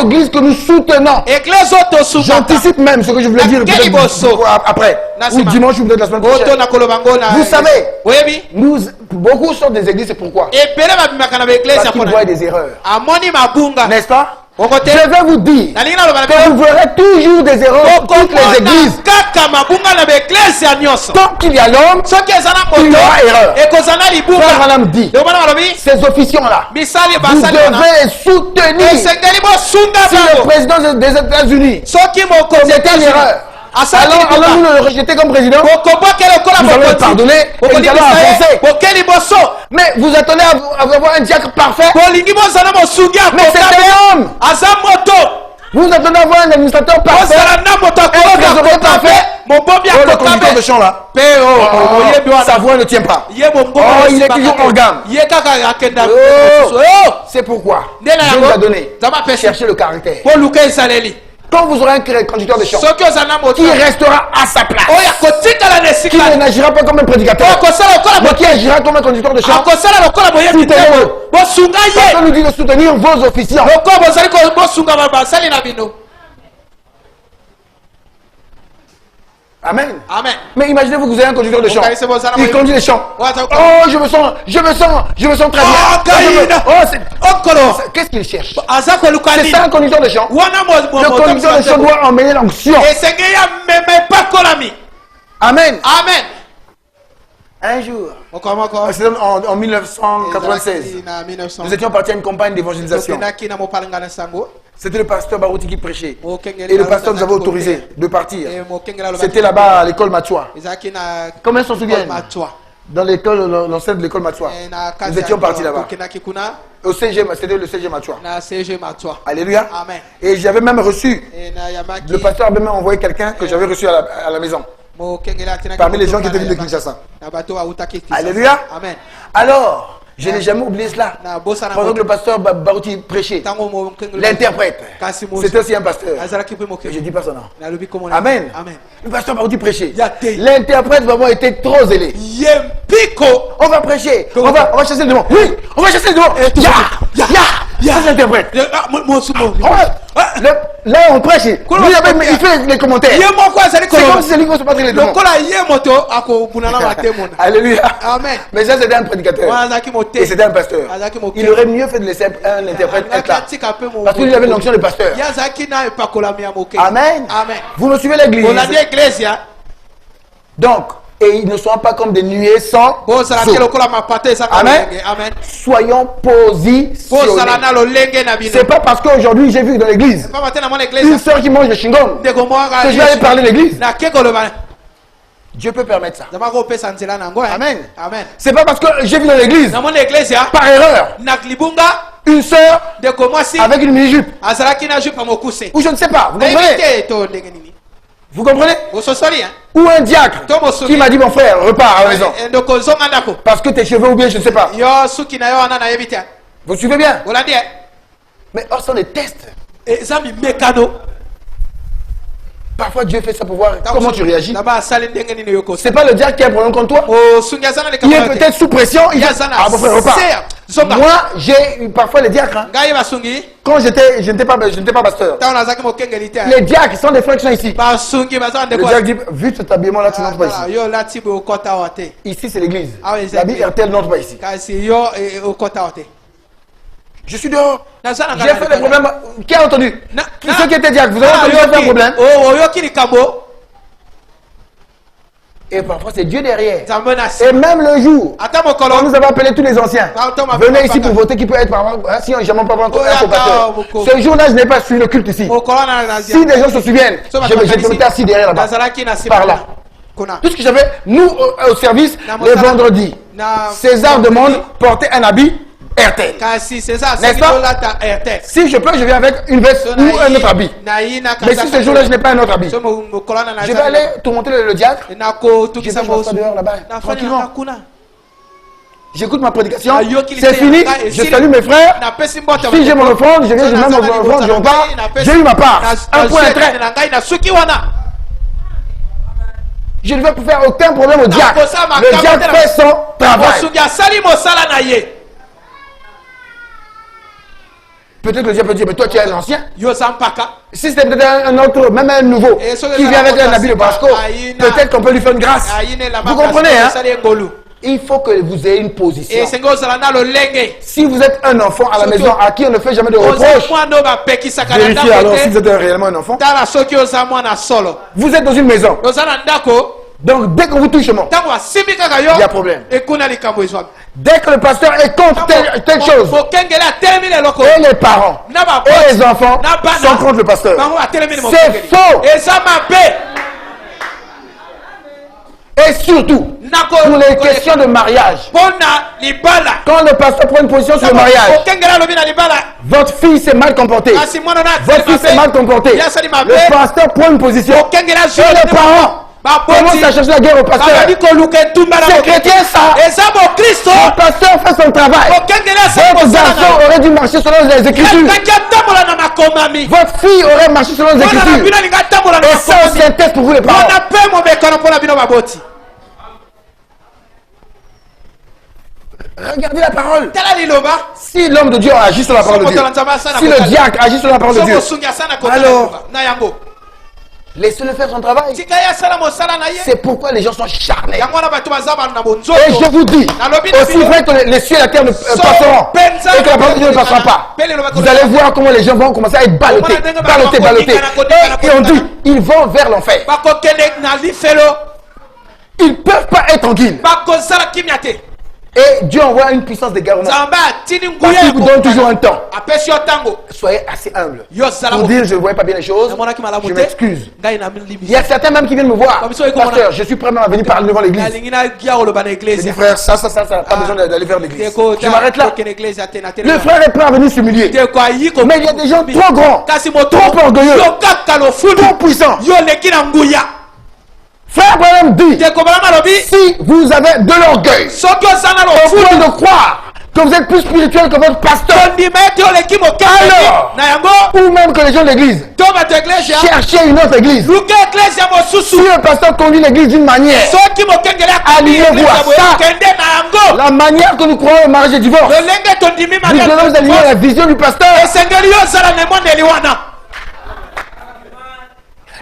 église que nous soutenons. J'anticipe même ce que je voulais dire après. Ou dimanche ou peut-être la semaine prochaine. Vous savez, beaucoup sont des églises, c'est pourquoi? Parce qu'ils voient des erreurs. N'est-ce pas? Je vais vous dire que vous verrez toujours des erreurs dans toutes les églises. Tant qu'il y a l'homme, il y aura erreur. Frère Branham dit, ces officiants-là, vous devez soutenir. Si le président des États-Unis commettait une erreur, alors nous le rejeter comme président, nous allons le pardonner et nous allons avancer. Mais vous attendez à avoir un diacre parfait? Mais c'est un homme. Vous attendez à avoir un administrateur parfait, un trésorier parfait, le conducteur de chant là, sa voix ne tient pas. Il est toujours en gamme. C'est pourquoi Dieu nous a donné. Cherchez le caractère. Quand vous aurez un conducteur de chant qui restera à sa place, qui n'agira pas comme un prédicateur, mais qui agira comme un conducteur de chant, soutenez-le. On nous dit de soutenir vos officiants. Amen. Amen. Mais imaginez-vous que vous avez un conducteur de chant. Il conduit les chants. Oh, je me sens très bien. Qu'est-ce qu'il cherche? C'est ça un conducteur de chant. Le conducteur de chant doit emmener l'onction. Amen. Amen. Un jour, en 1996, nous étions partis à une campagne d'évangélisation. C'était le pasteur Barouti qui prêchait. Et le pasteur nous avait autorisé de partir. C'était là-bas à l'école Matua. Combien s'en souviennent? Dans l'école, l'enceinte de l'école Matua. Nous étions partis là-bas. Au CG, c'était le CG Matua. Alléluia. Amen. Et j'avais même reçu, le pasteur avait même envoyé quelqu'un que j'avais reçu à la maison. Parmi les gens qui étaient venus de Kinshasa. Alléluia. Amen. Alors, je n'ai jamais oublié cela. Pendant que le pasteur Barouti prêchait, l'interprète, c'était aussi un pasteur. Je ne dis pas son nom. Amen. Le pasteur Barouti prêchait. L'interprète vraiment était trop zélé. On va prêcher. On va chasser le démon. Oui, on va chasser le démon. Ça c'est l'interprète. Là on prêche. Lui il fait les commentaires. C'est comme si c'est lui qui va se battre les démons. Alléluia. Amen. Mais ça c'était un prédicateur. Et c'était un pasteur. Il aurait mieux fait de laisser un interprète être là. Parce qu'il avait l'onction de pasteur. Amen. Vous me suivez l'église. Donc, et ils ne soient pas comme des nuées sans eau. Amen. Soyons positionnés. C'est pas parce qu'aujourd'hui j'ai vu dans l'église une soeur qui mange le chewing-gum que je vais aller parler de l'église. Dieu peut permettre ça. Amen. C'est pas parce que j'ai vu dans l'église par erreur une soeur avec une mini-jupe ou je ne sais pas. Vous comprenez? Ou un diacre qui m'a dit mon frère repars à la maison parce que tes cheveux ou bien je ne sais pas. Vous suivez bien? Mais ce sont des tests. Parfois Dieu fait ça pour voir comment tu réagis. C'est pas le diacre qui a un problème contre toi. Il est peut-être sous pression. Il dit mon frère repars. Moi j'ai parfois les diacres. Quand je n'étais pas pasteur. Les diacres sont des frères qui sont ici. Le diacre dit vu cet habillement là tu n'entres pas ici. Ici c'est l'église. L'habit RTL n'entre pas ici. Je suis dehors. J'ai fait des problèmes. Qui a entendu? Ceux qui étaient diacres, vous avez entendu faire un problème? Et parfois c'est Dieu derrière. Et même le jour, quand nous avons appelé tous les anciens, venez ici pour voter qui peut être par exemple, si on jamais pas un co-pasteur. Ce jour-là, je n'ai pas suivi le culte ici. Si des gens se souviennent, j'étais assis derrière là-bas, par là. Tout ce que j'avais, nous au service, les vendredis, César demande porter un habit RTL. N'est-ce pas? Si je peux, je viens avec une veste ou un autre habit. Mais si ce jour-là, je n'ai pas un autre habit, je vais aller te montrer le diacre. Je vais m'asseoir dehors là-bas, tranquillement. J'écoute ma prédication, c'est fini, je salue mes frères. Si j'ai mon offrande, je viens, je mets mon offrande, je repars. J'ai eu ma part. Un point, un trait. Je ne vais faire aucun problème au diacre. Le diacre fait son travail. Peut-être que le diable peut dire, mais toi tu es un ancien. Si c'était peut-être un autre, même un nouveau, qui vient avec un habit de Brasco, peut-être qu'on peut lui faire une grâce. Vous comprenez, hein? Il faut que vous ayez une position. Si vous êtes un enfant à la maison à qui on ne fait jamais de reproches, vérifiez alors si vous êtes réellement un enfant. Vous êtes dans une maison. Donc dès que vous touchez mon, il y a problème. Dès que le pasteur est contre telle chose, et les parents et les enfants sont contre le pasteur. C'est faux. Et surtout, pour les questions de mariage, quand le pasteur prend une position sur le mariage, votre fille s'est mal comportée, votre fils s'est mal comporté, le pasteur prend une position, et les parents commence à chercher la guerre au pasteur. C'est chrétien ça. Le pasteur fait son travail. Votre garçon aurait dû marcher selon les Écritures. Votre fille aurait marché selon les Écritures. Et ça aussi un test pour vous les parents. Regardez la parole. Si l'homme de Dieu agit sur la parole de Dieu, si le diacre agit sur la parole de Dieu, alors laissez-le faire son travail. C'est pourquoi les gens sont charnés. Et je vous dis, aussi vrai que les cieux et la terre ne passeront et que la parole de Dieu ne passera pas, vous allez voir comment les gens vont commencer à être ballottés. Et on dit, ils vont vers l'enfer. Ils ne peuvent pas être tranquilles. Et Dieu envoie une puissance de guerre au monde. Parce qu'il vous donne toujours un temps. Soyez assez humble. Pour dire, je ne voyais pas bien les choses, je m'excuse. Il y a certains même qui viennent me voir. Pasteur, je suis prêt même à venir parler devant l'église. Je dis, frère, ça, pas besoin d'aller vers l'église. Je m'arrête là. Le frère est prêt à venir s'humilier. Mais il y a des gens trop grands, trop orgueilleux, trop puissants. Frère Branham dit, si vous avez de l'orgueil, au point de croire que vous êtes plus spirituel que votre pasteur, alors, ou même que les gens de l'église, cherchez une autre église. Si le pasteur conduit l'église d'une manière, alignez-vous à ça. La manière que nous croyons au mariage et divorce, nous devons aligner la vision du pasteur.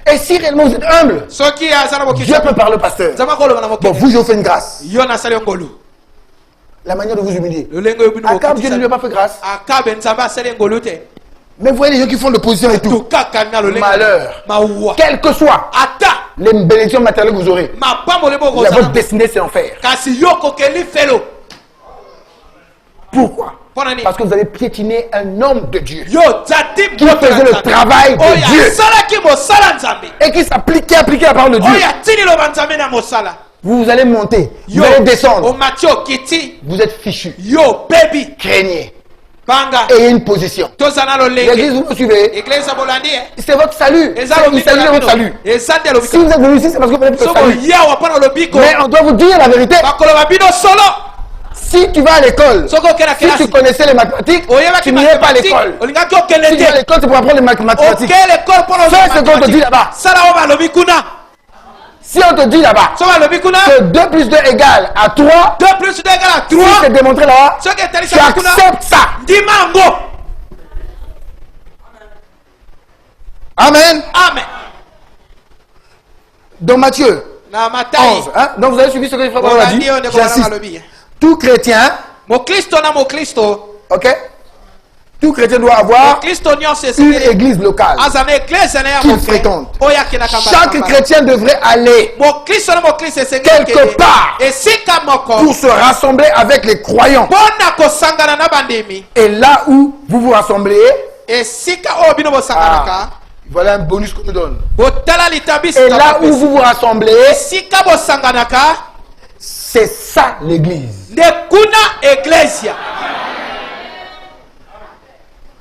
Et si réellement vous êtes humble, Dieu peut parler au pasteur. Bon, vous, je vous fais une grâce. La manière de vous humilier. Akab, Dieu ne lui a pas fait grâce. Mais vous voyez les gens qui font l'opposition et tout. Malheur. Quel que soit les bénédictions matérielles que vous aurez, votre destinée, c'est l'enfer. Pourquoi? Parce que vous avez piétiné un homme de Dieu qui faisait le travail de Dieu et qui s'appliquait à appliquer la parole de Dieu. Vous allez monter, vous allez descendre. Vous êtes fichu. Craignez. Ayez une position. L'église, vous me suivez. C'est votre salut. Il s'agit de votre salut. Si vous êtes venu ici, c'est parce que vous avez votre salut. Mais on doit vous dire la vérité. Si tu vas à l'école, si tu connaissais les mathématiques, tu n'irais pas à l'école. Si tu vas à l'école, c'est pour apprendre les mathématiques. Fais ce qu'on te dit là-bas. Si on te dit là-bas que 2 plus 2 égale à 3, si c'est démontré là-bas, tu acceptes ça. Amen. Dans Matthieu 11, hein? Donc vous avez suivi ce que le frère Paul a dit. J'insiste. Tout chrétien, ok? Tout chrétien doit avoir une église locale qu'il fréquente. Chaque chrétien devrait aller quelque part pour se rassembler avec les croyants. Et là où vous vous rassemblez, voilà un bonus qu'on nous donne. Et là où vous vous rassemblez, c'est ça l'église.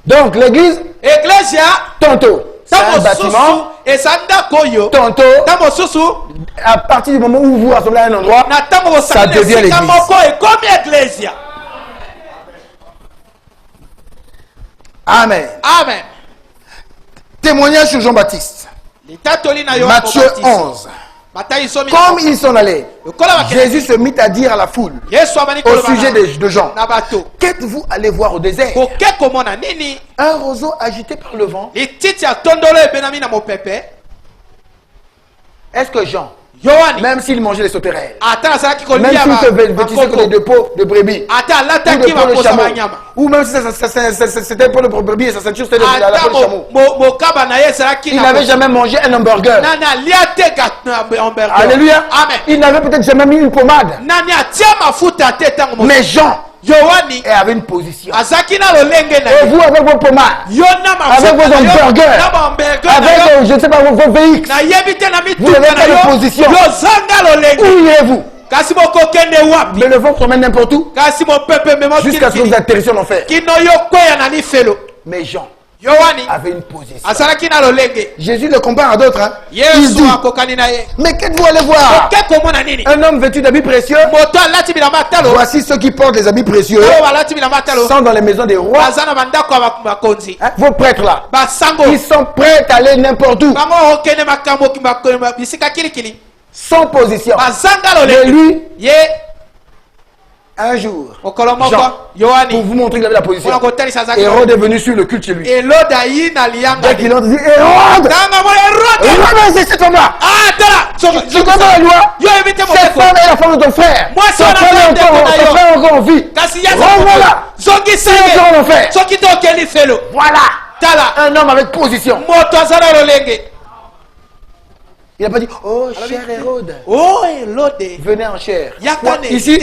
Donc l'église, tantôt, c'est un bâtiment, tantôt, à partir du moment où vous vous rassemblez à un endroit, ça devient l'église. Amen. Témoignage sur Jean-Baptiste. Matthieu 11. Comme ils sont allés, Jésus se mit à dire à la foule au sujet de Jean, qu'êtes-vous allé voir au désert? Un roseau agité par le vent. Est-ce que Jean, même s'il mangeait les sauterelles, même s'il se vêtissait que des peaux de brebis, ou de peaux de chameau, ou même si c'était pour le brebis et sa ceinture c'était la peau de chameau, il n'avait jamais mangé un hamburger. Alléluia. Il n'avait peut-être jamais mis une pommade. Mais Jean avait une position. Et vous avec vos pommades, avec vos hamburgers, avec je ne sais pas vos véhicules, vous n'avez pas de position. Où irez-vous? Mais le vent promène n'importe où jusqu'à ce que vous atterrissiez en enfer. Mais Jean avait une position. Jésus le compare à d'autres. Hein. Il dit, mais qu'est-ce que vous allez voir? Un homme vêtu d'habits précieux. Voici ceux qui portent les habits précieux sont dans les maisons des rois. Hein, vos prêtres là, ils sont prêts à aller n'importe où. Sans position. Mais lui, un jour, Jean, pour vous montrer qu'il avait la position, Hérode est venu sur le culte chez lui. Dès qu'il a dit Hérode, c'est cet homme-là. Tu connais la loi. Cette femme est la femme de ton frère. Ton frère est encore en vie. Renvoie-la. C'est encore en enfer. Voilà. Un homme avec position. Il n'a pas dit, oh cher Hérode, venez en chair. Ici,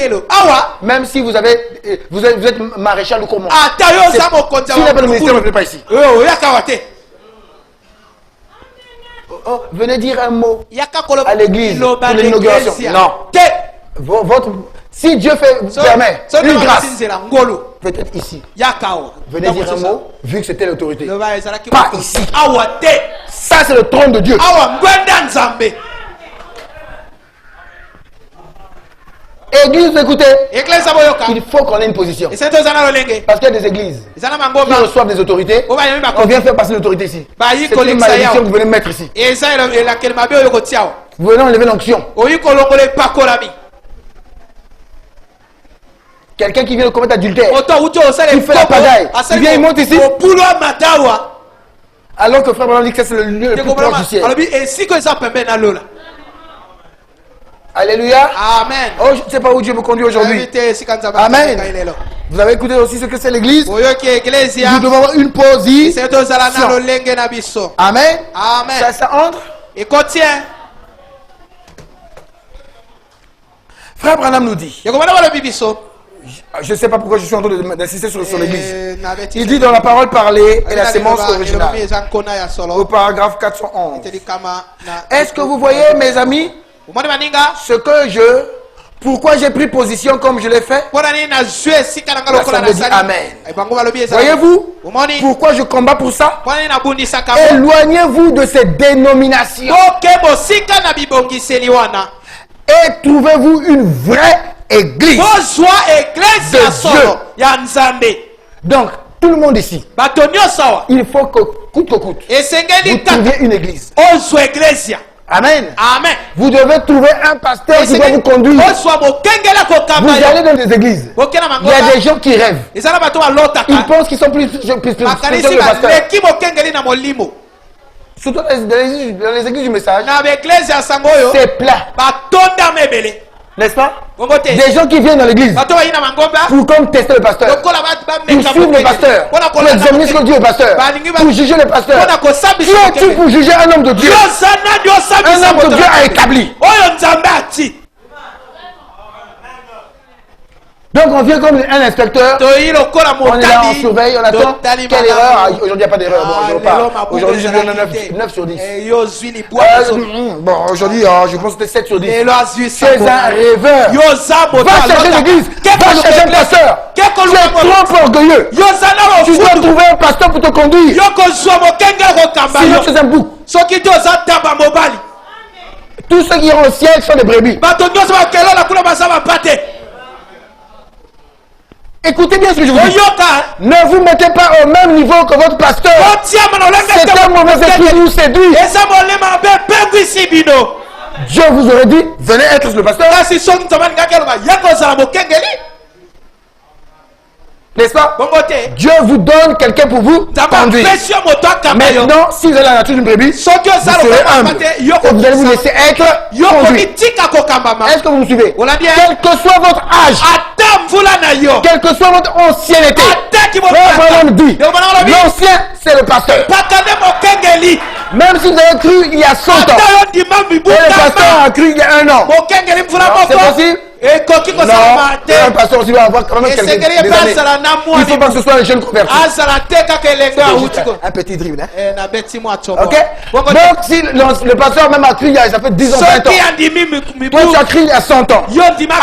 même si vous êtes maréchal ou comment, s'il n'a pas de ministère, ne venez pas ici. Venez dire un mot à l'église pour l'inauguration. Non. Si Dieu permet une grâce, peut-être ici. Venez dire un mot, vu que c'était l'autorité. Pas ici. Ça, c'est le trône de Dieu. Église, écoutez, il faut qu'on ait une position. Parce qu'il y a des églises qui reçoivent des autorités. On vient faire passer l'autorité ici. C'est une malédiction que vous venez mettre ici. Vous venez enlever l'onction. Quelqu'un qui vient de commettre adultère, qui fait la pagaille, il vient, il monte ici. Alors que frère Branham dit que c'est le lieu le plus proche du ciel. Alléluia. Amen. Oh, je ne sais pas où Dieu me conduit aujourd'hui. Amen. Vous avez écouté aussi ce que c'est l'église. Nous devons avoir une position. Amen. Amen. Ça entre. Et contient. Frère Branham nous dit. Je ne sais pas pourquoi je suis en train d'insister sur l'église. Il dit dans la parole parlée et la sémence originale, au paragraphe 411. Est-ce que vous voyez, mes amis, ce que pourquoi j'ai pris position comme je l'ai fait? L'Assemblée dit Amen. Voyez-vous pourquoi je combats pour ça? Éloignez-vous de ces dénominations et trouvez-vous une vraie église de Dieu. Donc, tout le monde ici, il faut que coûte que coûte, vous trouviez une église. Amen. Amen. Vous devez trouver un pasteur qui va vous conduire. Vous allez dans des églises. Il y a des gens qui rêvent. Ils pensent qu'ils sont plus que le pasteur. Surtout dans les églises du message, c'est plat. N'est-ce pas? Des gens qui viennent dans l'église pour contester le pasteur, pour suivre le pasteur, pour examiner ce que dit le pasteur, pour juger le pasteur. Qui es-tu pour juger un homme de Dieu? Un homme de Dieu a établi. Donc on vient comme un inspecteur, on est là, on surveille, on attend. Quelle erreur? Aujourd'hui il n'y a pas d'erreur. Bon, aujourd'hui je donne 9 sur 10. Bon, aujourd'hui je pense que c'était 7 sur 10. Tu es un rêveur. Va chercher l'église. Va chercher un pasteur. Tu es trop orgueilleux. Tu dois trouver un pasteur pour te conduire. Sinon tu es un bouc. Tous ceux qui iront au ciel sont des brebis. Écoutez bien ce que je vous dis. Ne vous mettez pas au même niveau que votre pasteur. C'est un mauvais esprit qui vous séduit. Dieu vous aurait dit, venez être le pasteur. N'est-ce pas? Dieu vous donne quelqu'un pour vous conduire. Maintenant, si vous avez la nature d'une brebis, vous serez humble. Et vous allez vous laisser être conduit. Est-ce que vous me suivez? Quel que soit votre âge, quelle que soit votre ancienneté, l'ancien, c'est le pasteur. Même si vous avez cru il y a 100 ans, et le pasteur a cru il y a 1 an. C'est possible? Non, un pasteur aussi va avoir quand même quelques années. Il ne faut pas que ce soit un jeune converti. Un petit dribble. Ok? Donc si le pasteur même a crié, ça fait 10 ans, 20 ans. Toi tu as crié il y a 100 ans.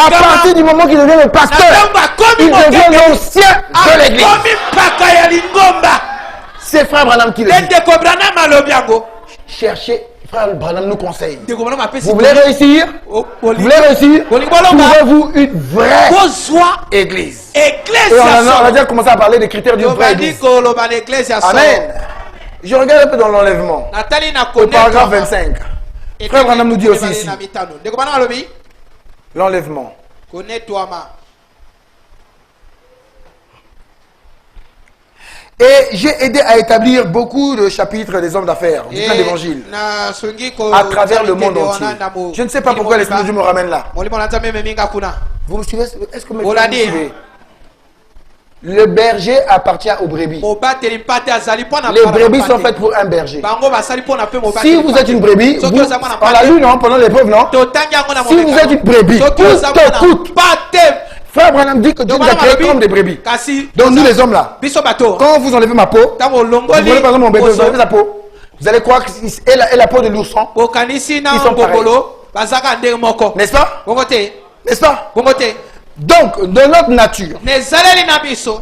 À partir du moment qu'il devient le pasteur, il devient l'ancien de l'église. C'est frère Branham qui le dit. Cherchez, frère Branham nous conseille. Vous voulez réussir? Vous voulez réussir? Trouvez-vous une vraie église. Et on a déjà commencé à parler des critères d'une vraie église. Amen. Je regarde un peu dans l'enlèvement. Au paragraphe 25. Frère Branham nous dit aussi ici. L'enlèvement. Et j'ai aidé à établir beaucoup de chapitres des hommes d'affaires, du plein d'évangile, à travers le monde entier. Je ne sais pas pourquoi l'Esprit de Dieu me ramène là. Vous me suivez? Est-ce que vous me suivez? Le berger appartient aux brebis. Les brebis sont faites pour un berger. Si vous êtes une brebis, on l'a lu non, pendant l'épreuve, non? Si vous êtes une brebis, tout. Frère Branham dit que Dieu nous a créés comme des brebis. Donc nous les hommes là, quand vous enlevez ma peau, vous prenez par exemple mon bébé, vous enlevez sa peau, vous allez croire que la peau de l'ourson, ils sont pareils. N'est-ce pas? N'est-ce pas? Donc, de notre nature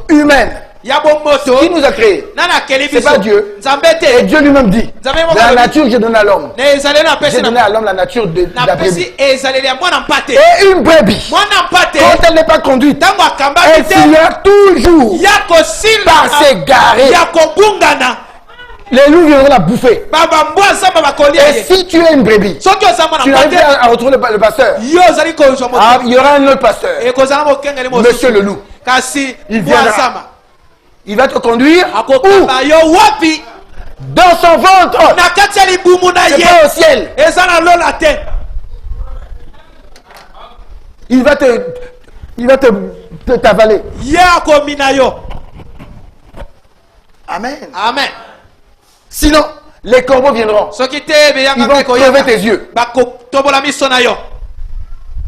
humaine, qui nous a créés, c'est pas Dieu. Et Dieu lui-même dit, la nature que j'ai donnée à l'homme, j'ai donné à l'homme la nature de la brebis. Et une brebis, quand elle n'est pas conduite, elle finira toujours par s'égarer. Les loups viendront la bouffer. Et si tu es une brebis, tu n'arrives pas à retrouver le pasteur. Il y aura un autre pasteur, Monsieur le loup. Il viendra. Il va te conduire où? Dans son ventre. C'est pas au ciel. Il va t'avaler. Amen. Amen. Sinon, les corbeaux viendront. Ils vont crever tes yeux.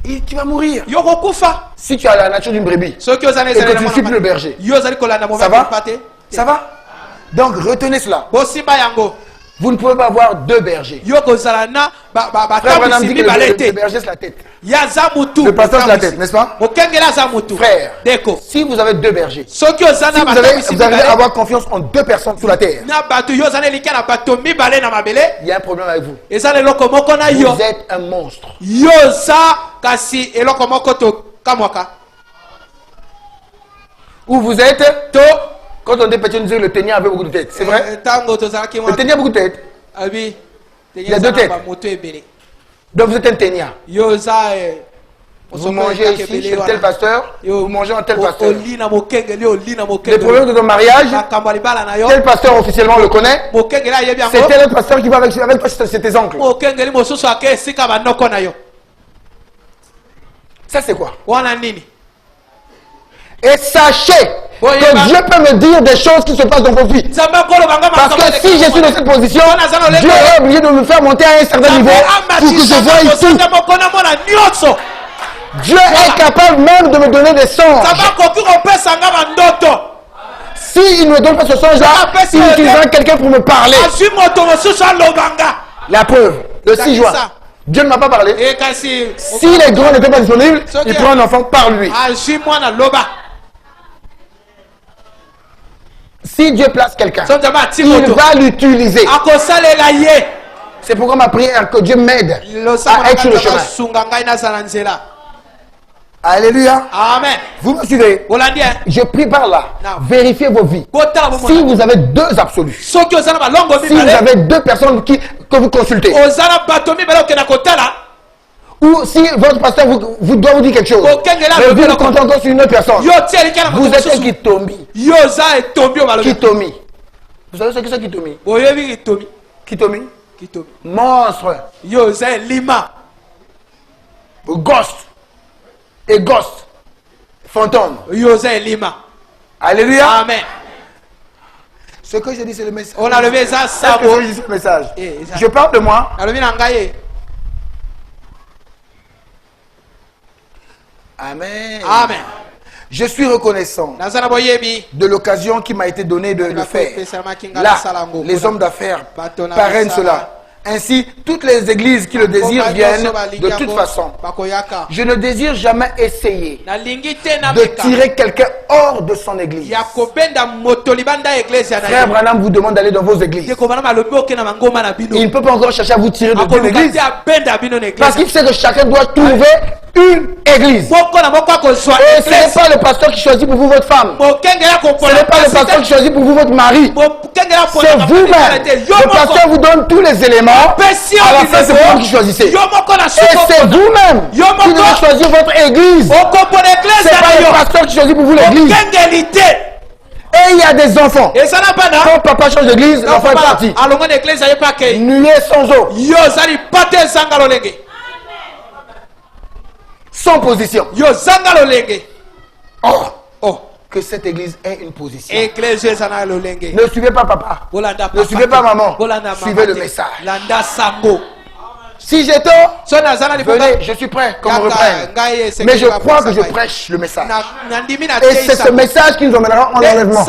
Et tu vas mourir. Si tu as la nature d'une brebis et que tu ne suis plus le berger. Ça va? Ça va? Donc retenez cela. Vous ne pouvez pas avoir deux bergers. Frère Branham dit que le berger c'est la tête. Le pasteur c'est la tête, n'est-ce pas? Frère, si vous avez deux bergers, si vous allez avoir confiance en deux personnes sous la terre, il y a un problème avec vous. Vous êtes un monstre. Ou vous êtes... Quand on dit petit, on dit le ténia avait beaucoup de têtes. C'est vrai? Le ténia a beaucoup de têtes. Il y a deux têtes. Donc vous êtes un ténia. Vous mangez ici chez tel pasteur, vous mangez en tel pasteur. Les problèmes de ton mariage, tel pasteur officiellement le connaît. C'est tel pasteur qui va avec toi, c'est tes oncles. Ça c'est quoi? Et sachez que Dieu peut me dire des choses qui se passent dans vos vies. Parce que si je suis dans cette position, Dieu est obligé de me faire monter à un certain niveau pour que je voie ici. Dieu est capable même de me donner des songes. S'il ne me donne pas ce songe-là, il utilisera quelqu'un pour me parler. La preuve, le 6 juin. Dieu ne m'a pas parlé. Si les grands n'étaient pas disponibles, il prend un enfant par lui. Si Dieu place quelqu'un, il va l'utiliser. C'est pourquoi ma prière, que Dieu m'aide à être sur le chemin. Alléluia. Amen. Vous me suivez? Je prie par là. Vérifiez vos vies. Si vous avez deux absolus, si vous avez deux personnes que vous consultez, ou si votre pasteur vous doit vous dire quelque chose, mais vous comptez encore sur une autre personne, vous êtes un Kitomi. Kitomi. Vous savez ce que c'est Kitomi? Kitomi. Monstre. Ghost. Et ghost. Fantôme. Alléluia. Amen. Ce que je dis c'est le message. On a le message. Le message. Je parle de moi. Amen. Amen. Je suis reconnaissant de l'occasion qui m'a été donnée de le faire. Là, les hommes d'affaires parrainent cela. Ainsi, toutes les églises qui le désirent viennent de toute façon. Je ne désire jamais essayer de tirer quelqu'un hors de son église. Frère Branham vous demande d'aller dans vos églises. Il ne peut pas encore chercher à vous tirer de votre église. Parce qu'il sait que chacun doit trouver une église. Et ce n'est pas le pasteur qui choisit pour vous votre femme. Ce n'est pas le pasteur qui choisit pour vous votre mari. C'est vous-même. Le pasteur vous donne tous les éléments. À la fin, c'est vous qui choisissez. Et c'est vous-même qui devez choisir votre église. Ce n'est pas le pasteur qui choisit pour vous l'église. Et il y a des enfants. Quand papa change d'église, l'enfant est parti. Nuée sans eau. Sans position. Oh, que cette église ait une position. Ne suivez pas papa. Ne suivez pas maman. Suivez le message. Si j'ai tort, venez, je suis prêt qu'on me reprenne. Mais je crois que je prêche le message. Et c'est ce message qui nous emmènera en enlèvement.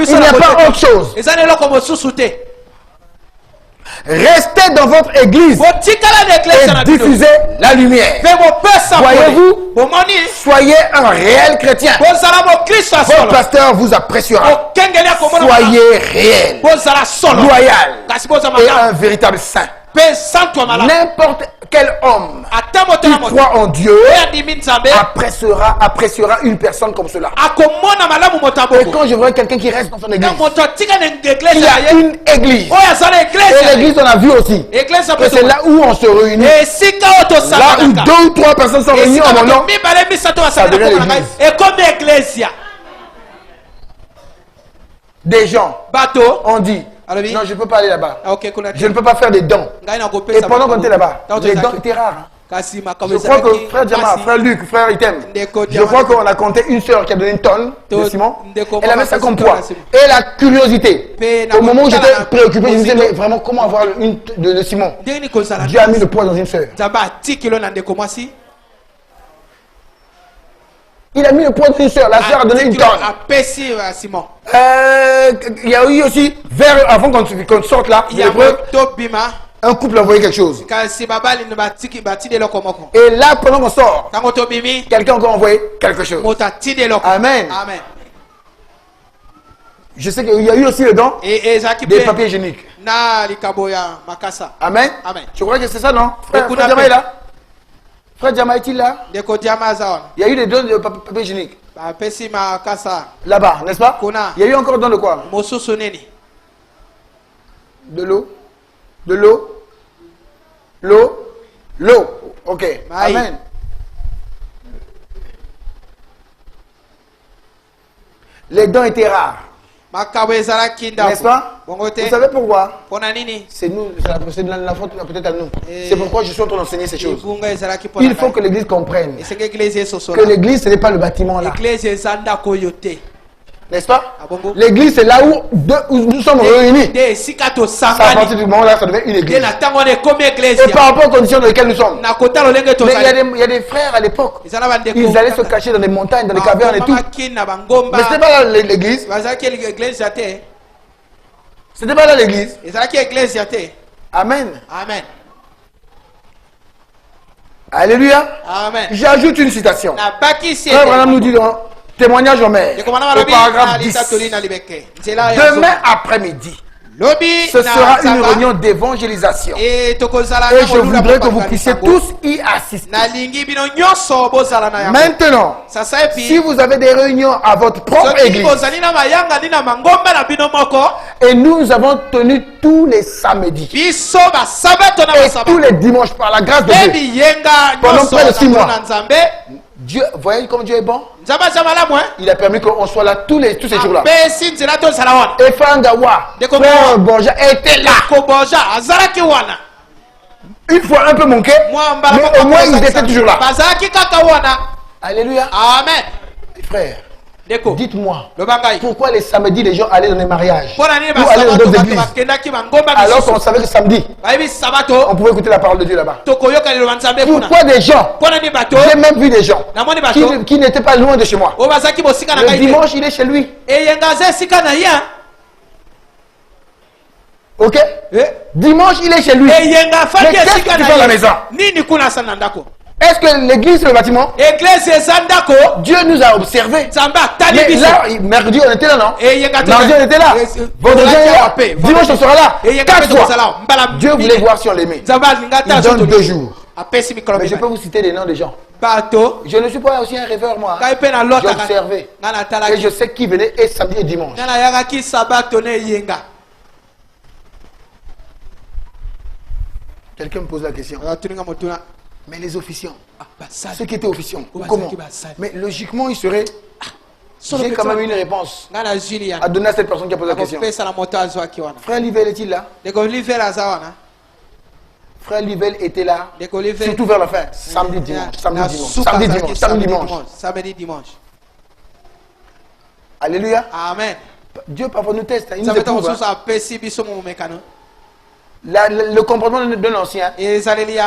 Il n'y a pas autre chose. Restez dans votre église et diffusez la lumière. Voyez-vous, soyez un réel chrétien. Votre pasteur vous appréciera. Soyez réel, loyal et un véritable saint. N'importe quel homme qui croit en Dieu appréciera une personne comme cela. Et quand je vois quelqu'un qui reste dans son église, il y a une église. Et l'église, on a vu aussi que c'est là où on se réunit. Là où 2 ou 3 personnes sont réunies en mon nom, ça devient l'église. Des gens ont dit: non, je ne peux pas aller là-bas. Je ne peux pas faire des dons. Et pendant qu'on était là-bas, les dons étaient rares. Je crois que frère Diama, frère Luc, frère Item, je crois qu'on a compté une sœur qui a donné une tonne de ciment. Elle avait ça comme poids. Et la curiosité, au moment où j'étais préoccupé, je me disais, mais vraiment, comment avoir une de ciment? Dieu a mis le poids dans une sœur. Il a mis le poids d'une sœur. La sœur a donné une tonne. Il y a eu aussi, avant qu'on sorte là, un couple a envoyé quelque chose. Et là, pendant qu'on sort, quelqu'un a encore envoyé quelque chose. Amen. Je sais qu'il y a eu aussi le don des papiers hygiéniques. Amen. Je crois que c'est ça, non? Frère Diama est là? Frère Diama est-il là? Il y a eu des dons de papier hygiénique. Là-bas, n'est-ce pas? Il y a eu encore don de quoi? De l'eau. De l'eau. L'eau. Ok. Amen. Les dons étaient rares. N'est-ce pas? Vous savez pourquoi? C'est nous, c'est de la faute peut-être à nous. C'est pourquoi je suis en train d'enseigner ces choses. Il faut que l'église comprenne que l'église, ce n'est pas le bâtiment là. N'est-ce pas? L'église, c'est là où nous sommes réunis. C'est à partir du moment là, ça devient une église. Et par rapport aux conditions dans lesquelles nous sommes. Mais il y a des frères à l'époque. Ils allaient se cacher dans des montagnes, dans des cavernes et tout. Mais ce n'était pas là l'église. Ce n'était pas là l'église. Amen. Alléluia. J'ajoute une citation. Frère Branham nous dit dans Témoignage aux mères, au paragraphe 10. Demain après-midi, ce sera une réunion d'évangélisation. Et je voudrais que vous puissiez tous y assister. Maintenant, si vous avez des réunions à votre propre église, et nous avons tenu tous les samedis et tous les dimanches par la grâce de Dieu, pendant près de 6 mois, Dieu, voyez comme Dieu est bon. Il a permis qu'on soit là tous ces jours-là. Et Fangawa, Frère Borja était là. Une fois un peu manqué, mais au moins il était toujours là. Alléluia. Amen. Frère, dites-moi, pourquoi les samedis les gens allaient dans les mariages ou allaient dans d'autres églises alors qu'on savait que samedi on pouvait écouter la parole de Dieu là-bas? Pourquoi des gens, j'ai même vu des gens qui n'étaient pas loin de chez moi, le dimanche il est chez lui, Ok? Dimanche, il est chez lui. Mais qu'est-ce qu'il fait à la maison? Est-ce que l'église c'est le bâtiment? Dieu nous a observés. Mais là, mercredi on était là, non? Mardi on était là. Vendredi on est là. Dimanche on sera là. 4 fois. Dieu voulait voir si on l'aimait. Il donne 2 jours. Mais je peux vous citer les noms des gens. Je ne suis pas aussi un rêveur, moi. J'ai observé. Et je sais qui venait et samedi et dimanche. Quelqu'un me pose la question. Mais les officiants, ceux qui étaient officiants, comment? Mais logiquement, il serait... J'ai quand même une réponse à donner à cette personne qui a posé la question. Frère Livel est-il là? Frère Livel était là, surtout vers la fin. Samedi, dimanche, samedi, dimanche, samedi, dimanche, samedi, dimanche. Samedi, dimanche. Alléluia. Amen. Dieu parfois nous teste. Il nous éprouve. Le comportement d'un ancien est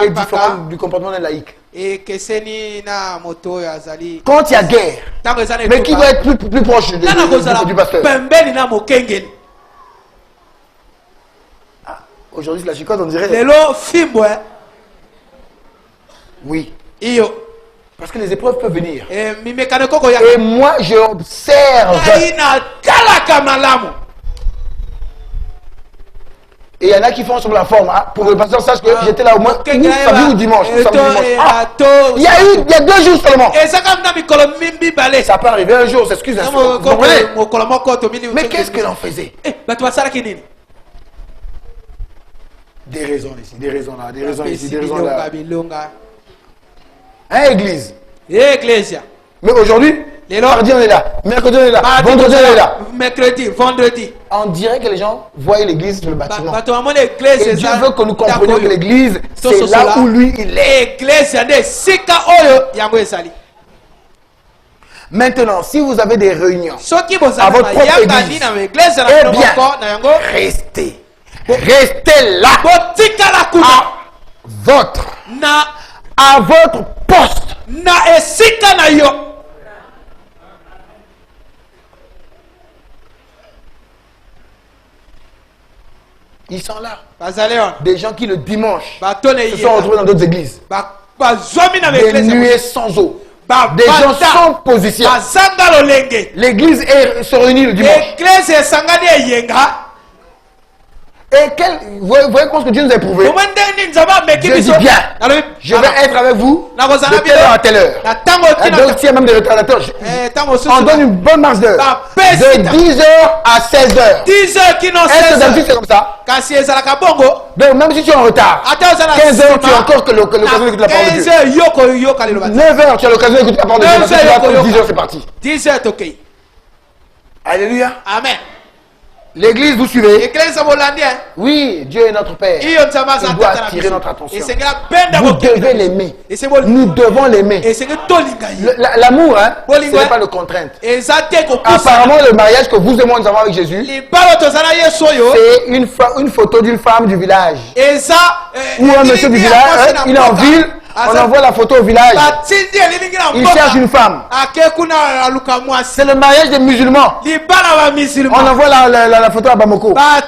différent du comportement d'un laïc. Quand il y a guerre, mais qui va être plus proche du pasteur? Aujourd'hui, c'est la chicotte, on dirait. Oui. Parce que les épreuves peuvent venir. Et moi, j'observe. Et il y en a qui font sur la forme, hein, pour que le pasteur sache que j'étais là au moins samedi ou dimanche. Il y a 2 jours seulement. Ça peut arriver un jour, s'excuse. Vous comprenez? Mais qu'est-ce que l'on faisait? Des raisons ici, des raisons là, des raisons ici, des raisons là. Hein, église? Mais aujourd'hui, mardi on est là, mercredi on est là, vendredi on est là. Mercredi, vendredi. On dirait que les gens voient l'église sur le bâtiment. Et Dieu veut que nous comprenions que l'église, c'est là où lui il est. Maintenant, si vous avez des réunions à votre propre église, eh bien, restez. Restez là. À votre poste. Ils sont là. Des gens qui le dimanche se sont retrouvés dans d'autres églises. Des nuées sans eau. Des gens sans position. L'église se réunit le dimanche. Et vous voyez ce que Dieu nous a éprouvé? Dieu dit bien, je vais être avec vous de telle heure à telle heure. Donc s'il y a même des retardateurs, on donne une bonne marge d'heure. De 10h à 16h. Est-ce que d'habitude c'est comme ça? Donc même si tu es en retard, 15h tu as encore l'occasion d'écouter la parole de Dieu. 9h tu as l'occasion d'écouter la parole de Dieu. 10h c'est parti. 10h ok. Alléluia. Amen. L'église, vous suivez? Oui, Dieu est notre Père. Il doit attirer notre attention. Vous devez l'aimer. Nous devons l'aimer. L'amour, hein, ce n'est pas de contrainte. Apparemment, le mariage que vous et moi nous avons avec Jésus, c'est une photo d'une femme du village. Ou un monsieur du village, il est en ville. On envoie la photo au village. Il cherche une femme. C'est le mariage des musulmans. On envoie la photo à Bamako. À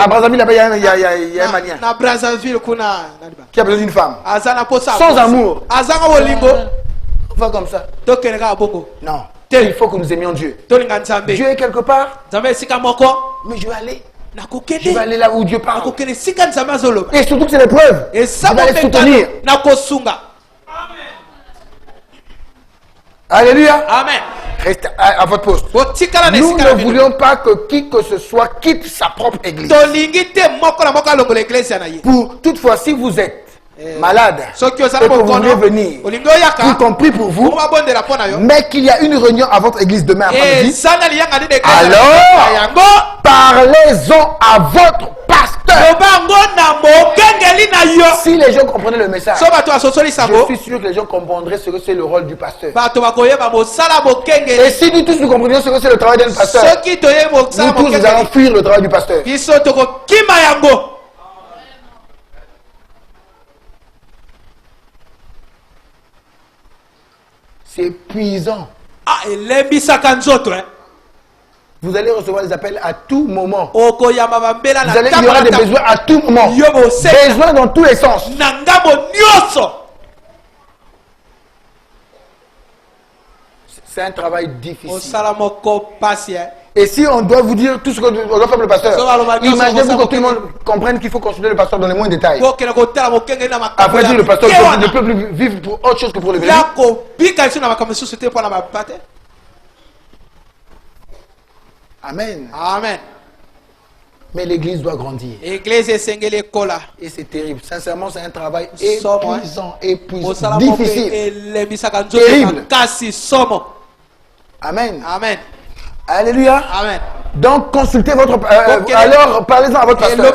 Brazzaville, il y a un malien qui a besoin d'une femme. Sans amour. On va comme ça. Non. Il faut que nous aimions Dieu. Dieu est quelque part. Mais je vais aller. Je vais aller là où Dieu parle. Et surtout que c'est l'épreuve. Je vais les soutenir. Alléluia. Amen. Restez à votre poste. Nous ne voulions pas que qui que ce soit quitte sa propre église. Toutefois, si vous êtes malade et que vous voulez venir, y compris pour vous, mais qu'il y a une réunion à votre église demain après-midi, alors parlez-en à votre pasteur. Si les gens comprenaient le message, je suis sûr que les gens comprendraient ce que c'est le rôle du pasteur. Et si nous tous nous comprenions ce que c'est le travail d'un pasteur, nous tous nous allons fuir le travail du pasteur. C'est épuisant. Vous allez recevoir des appels à tout moment. Il y aura des besoins à tout moment. Besoin dans tous les sens. C'est un travail difficile. Et si on doit vous dire tout ce qu'on doit faire le pasteur, imaginez-vous que tout le monde comprenne qu'il faut consulter le pasteur dans les moindres détails. Après dire le pasteur ne peut plus vivre pour autre chose que pour le bénéfice. Amen. Amen. Mais l'église doit grandir. Et c'est terrible. Sincèrement, c'est un travail épuisant, difficile. Terrible. Amen. Amen. Alléluia. Amen. Donc consultez votre alors parlez-en à votre pasteur.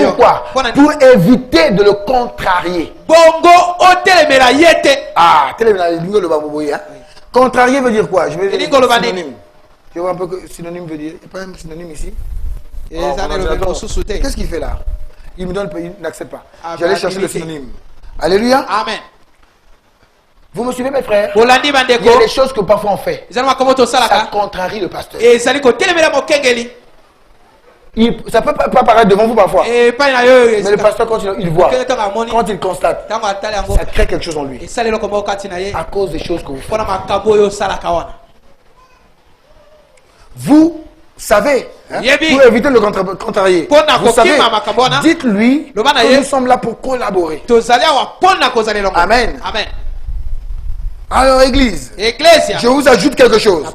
Pourquoi? Pour éviter de le contrarier. Contrarier veut dire quoi? Je vais dire synonyme. Tu vois un peu que synonyme veut dire. Il n'y a pas un synonyme ici. Qu'est-ce qu'il fait là? Il me donne, il n'accepte pas. J'allais chercher le synonyme. Alléluia. Amen. Vous me suivez mes frères? Il y a des choses que parfois on fait. Ça contrarie le pasteur. Ça peut pas paraître devant vous parfois. Mais le pasteur, quand il voit, quand il constate, ça crée quelque chose en lui. À cause des choses que vous faites. Vous savez, hein, pour éviter de le contrarier, vous savez, dites-lui que nous sommes là pour collaborer. Amen. Amen. Alors église, je vous ajoute quelque chose.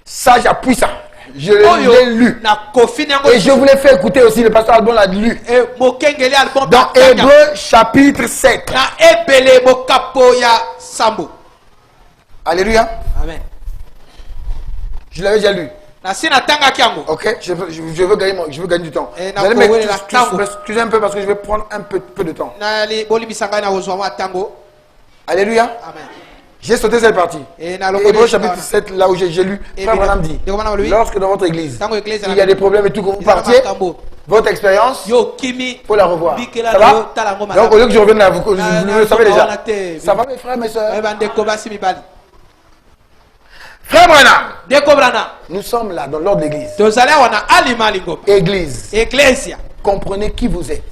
Ça, j'appuie ça. Je l'ai lu. Et je vous l'ai fait écouter aussi, le pasteur Albon l'a lu. Dans Hébreux chapitre 7. Alléluia. Amen. Je l'avais déjà lu. Ok, je veux gagner du temps. Vous allez m'excuser un peu parce que je vais prendre un peu de temps. Alléluia. Amen. J'ai sauté cette partie. Hébreux chapitre 7, là où j'ai lu, Frère Branham dit, lorsque dans votre église, il y a des problèmes et tout, que vous partiez, votre expérience, il faut la revoir. Ça va? Donc au lieu que je revienne là, vous le savez déjà. Ça va mes frères, mes soeurs? Frère Branham, nous sommes là dans l'ordre de l'église. Église, comprenez qui vous êtes.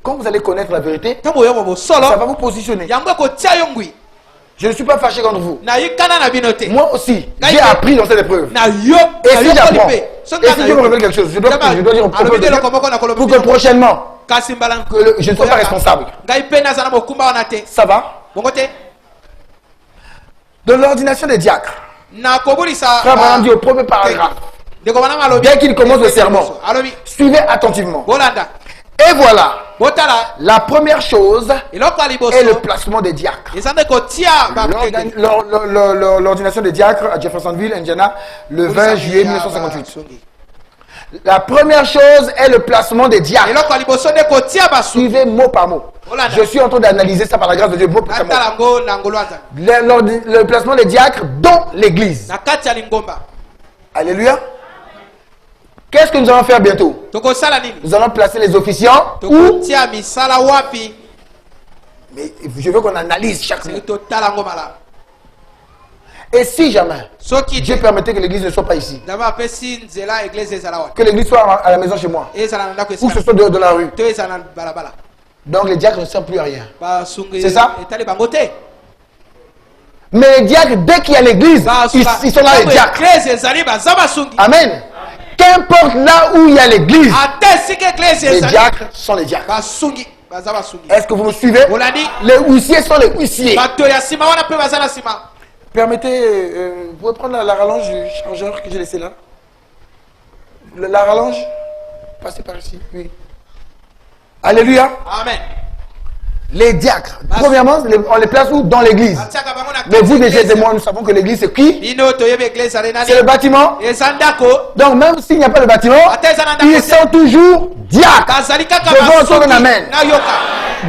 Quand vous allez connaître la vérité, ça va vous positionner. Je ne suis pas fâché contre vous. Moi aussi, j'ai appris dans cette épreuve. Et si j'apprends, et si Dieu me révèle quelque chose, je dois dire au prophète de Dieu pour que prochainement, je ne sois pas responsable. Ça va? De l'ordination des diacres, Frère Branham dit au premier paragraphe, dès qu'il commence le sermon, suivez attentivement. Et voilà, la première chose est le placement des diacres. L'ordination des diacres à Jeffersonville, Indiana, le 20 juillet 1958. La première chose est le placement des diacres. Suivez mot par mot. Je suis en train d'analyser ça par la grâce de Dieu. Mot par mot. Le placement des diacres dans l'église. Alléluia. Qu'est-ce que nous allons faire bientôt? Nous allons placer les officiants où? Mais je veux qu'on analyse chaque mot. Et si jamais Dieu permettait que l'église ne soit pas ici, que l'église soit à la maison chez moi, ou que ce soit de la rue, donc les diacres ne servent plus à rien. C'est ça? Mais les diacres, dès qu'il y a l'église, ils sont là les diacres. Amen. Qu'importe là où il y a l'église, les diacres sont les diacres. Est-ce que vous me suivez? Les huissiers sont les huissiers. Permettez, vous pouvez prendre la rallonge du chargeur que j'ai laissé là. La rallonge, passez par ici, oui. Alléluia. Amen. Les diacres, premièrement, on les place où? Dans l'église. Mais vous déjà et moi, nous savons que l'église c'est qui? C'est le bâtiment. Donc même s'il n'y a pas de bâtiment, ils sont toujours diacres. Devant entendre un amen.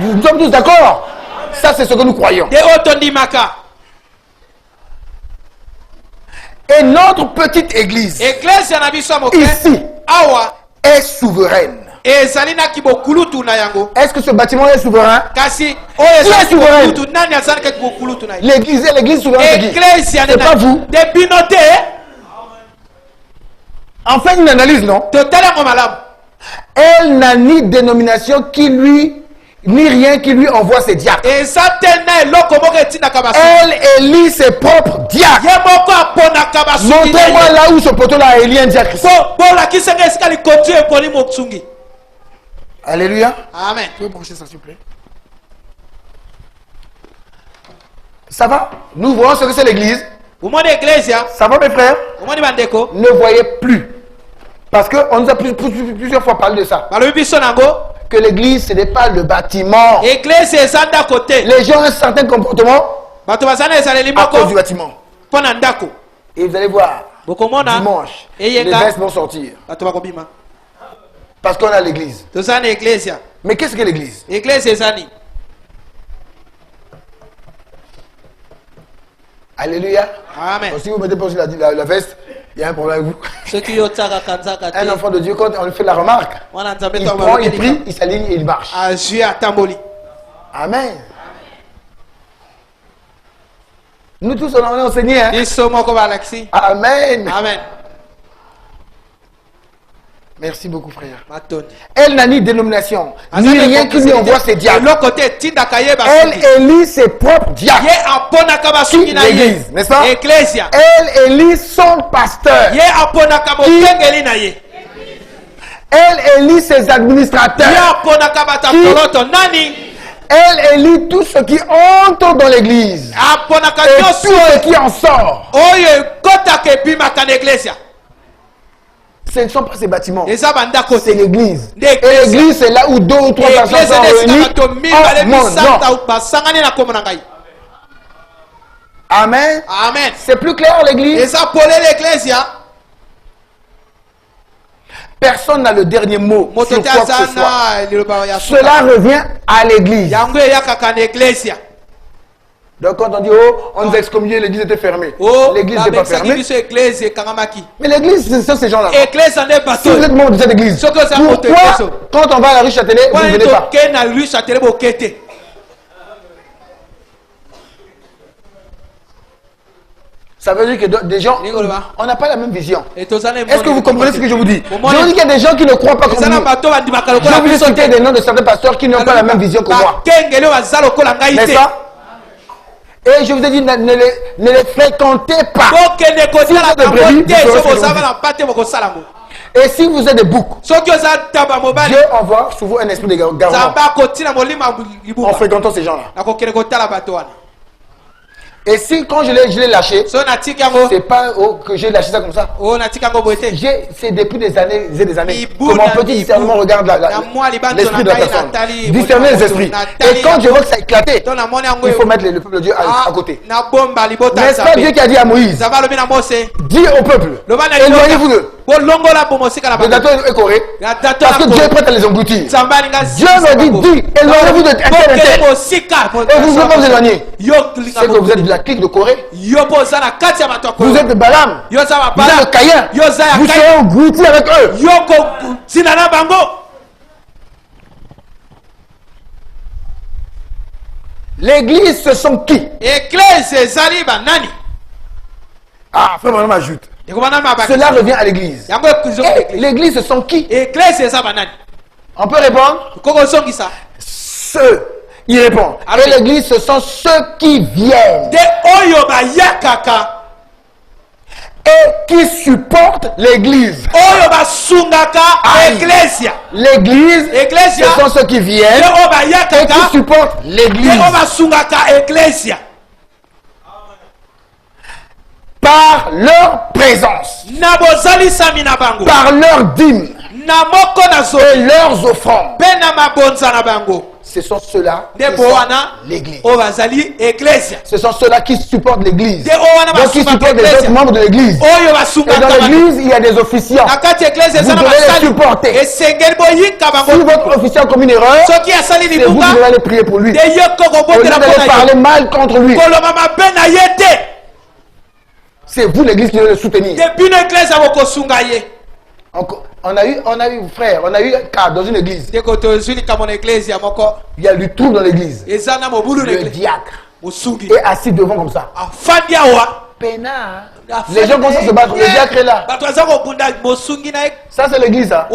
Nous sommes tous d'accord? Ça c'est ce que nous croyons. Et notre petite église ici est souveraine. Est-ce que ce bâtiment est souverain? Qui est souverain? L'église est l'église souveraine. C'est pas vous. En fait, une analyse, non? Elle n'a ni dénomination qui lui, ni rien qui lui envoie ses diacres. Elle élit ses propres diacres. Montrez-moi là où ce poteau-là a éli un diacre. Alléluia. Amen. Vous pouvez brancher ça, s'il vous plaît. Ça va? Nous voyons ce que c'est l'église. Ça va, mes frères? Ne voyez plus. Parce qu'on nous a plusieurs fois parlé de ça. Que l'église, ce n'est pas le bâtiment. Les gens ont un certain comportement à cause du bâtiment. Et vous allez voir, dimanche, les vestes vont sortir. Parce qu'on a l'église. Mais qu'est-ce que l'église? Alléluia. Amen. Donc, si vous mettez pas sur la veste, il y a un problème avec vous. Un enfant de Dieu, quand on lui fait la remarque, il prend, il prie, il s'aligne et il marche. Amen. Nous tous, on est enseignés. Hein? Amen. Amen. Merci beaucoup, frère. Elle n'a ni dénomination, ni rien qui lui envoie ses diacres. Elle élit ses propres diacres. L'église, n'est-ce pas? Elle élit son pasteur. Elle élit ses administrateurs. Elle élit tout ce qui entre dans l'église. Et tout ce qui en sort. Ce ne sont pas ces bâtiments. C'est l'église. Et l'église, c'est là où 2 ou 3 personnes sont réunies. Amen. Amen. C'est plus clair l'église. Personne n'a le dernier mot sur quoi que ce soit. Cela revient à l'église. Donc quand on dit, oh, on nous a excommunié, l'église était fermée. L'église n'est pas fermée. Mais l'église, c'est ces gens-là. Si vous êtes membre de cette église, pourquoi quand on va à la rue Châtelet, vous ne venez pas? Ça veut dire que des gens, on n'a pas la même vision. Est-ce que vous comprenez ce que je vous dis? Je vous dis qu'il y a des gens qui ne croient pas comme nous. Je vais vous citer des noms de certains pasteurs qui n'ont pas la même vision que moi. N'est-ce pas? Et je vous ai dit, ne les fréquentez pas. Si vous êtes des brebis, et si vous êtes des boucs, Dieu envoie sur vous un esprit de garement en fréquentant ces gens-là. Et si quand je l'ai lâché, c'est pas que j'ai lâché ça comme ça. C'est depuis des années et des années que mon petit discernement regarde l'esprit de la personne. Discerner les esprits. Et quand je vois que ça a éclaté, il faut mettre le peuple de Dieu à côté. N'est-ce pas Dieu qui a dit à Moïse, dis au peuple, éloignez-vous d'eux. Le gâteau est correct parce que Dieu est prêt à les engloutir. Dieu me dit, éloignez-vous de tel. Et vous ne pouvez pas vous éloigner. C'est que vous êtes de la clique de Corée. Vous êtes de Balaam. Vous êtes de Caïn. Vous serez engloutis avec eux. L'église, ce sont qui? Ah, frère, madame ajoute. Cela revient à l'église. L'église, ce sont qui? On peut répondre? Ceux. Il répond. Et l'église, ce sont ceux qui viennent. Et qui supportent l'église. L'église, ce sont ceux qui viennent. Et qui supportent l'église. Par leur présence. Par leur dîme. Et leurs offrandes. Ce sont ceux-là qui supportent l'église. Ce sont ceux-là qui supportent l'église. Donc qui supportent les autres membres de l'église. Et dans l'église, il y a des officiants. Vous devez les supporter. Si votre officiant a commis une erreur, c'est vous qui devez aller prier pour lui. Au lieu d'aller parler mal contre lui. C'est vous l'église qui devez le soutenir. On a eu, frère, on a eu un cas dans une église. Il y a du trouble dans l'église. Le diacre est assis devant comme ça. Pena. Les gens commencent à se battre. Le diacre est là. Ça, c'est l'église. Hein?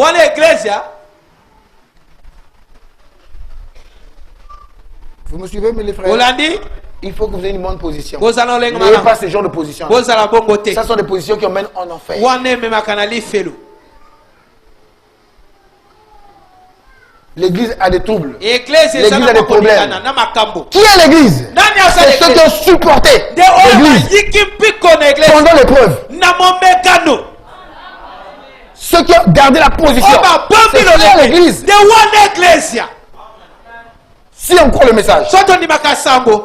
Vous me suivez, mes frères? Il faut que vous ayez une bonne position. N'ayez pas ce genre de position. Ça sont des positions qui emmènent en enfer. L'église a des troubles. L'église a des problèmes. Qui est l'église? C'est ceux qui ont supporté l'église pendant l'épreuve. Ceux qui ont gardé la position. C'est ça l'église. Si on croit le message,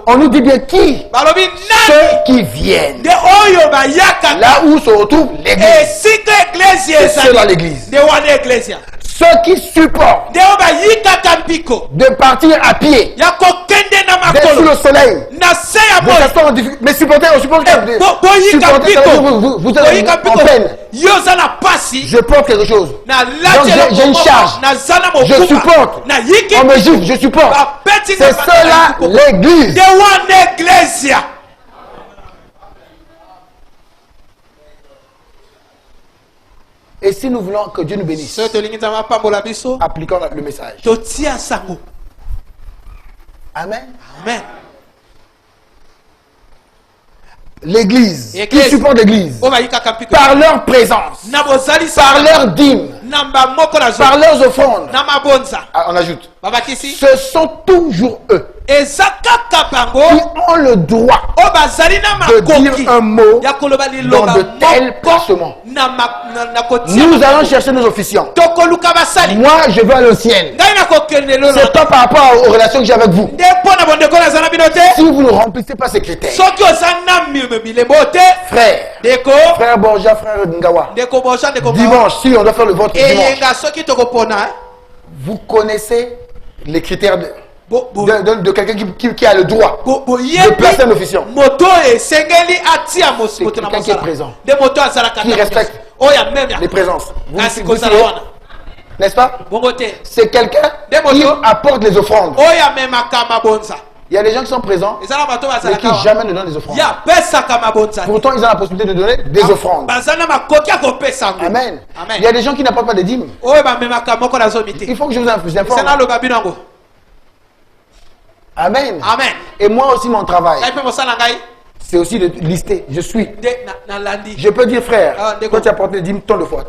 on nous dit bien qui? Ceux qui viennent. Là où se retrouve l'église. C'est cela l'église. Ceux qui supportent de partir à pied, d'être sous le soleil, mais supporter, vous êtes en peine. Je porte quelque chose. Donc j'ai une charge. Je supporte. On me gifle, je supporte. C'est cela l'église. Et si nous voulons que Dieu nous bénisse, appliquons le message. Amen. Amen. L'église, qui supporte l'église, par leur présence, par leur dîme, par leurs offrandes, on ajoute, ce sont toujours eux qui ont le droit de dire un mot dans de tels placements. Nous allons chercher nos officiants. Moi, je vais à l'ancienne. C'est pas par rapport aux relations que j'ai avec vous. Si vous ne remplissez pas ces critères, frère Borja, frère Ngawa, dimanche, si on doit faire le vote dimanche, vous connaissez les critères de quelqu'un qui a le droit de placer un officiant. C'est quelqu'un qui est présent, qui respecte les présences. Vous n'est-ce pas? C'est quelqu'un qui apporte les offrandes. Il y a des gens qui sont présents mais qui jamais ne donnent des offrandes. Pourtant, ils ont la possibilité de donner des offrandes. Amen. Il y a des gens qui n'apportent pas des dîmes. Il faut que je vous informe. Amen. Amen. Et moi aussi, mon travail, c'est aussi de lister. Je suis. Je peux dire, frère, toi tu as apporté des dîmes tant de fois.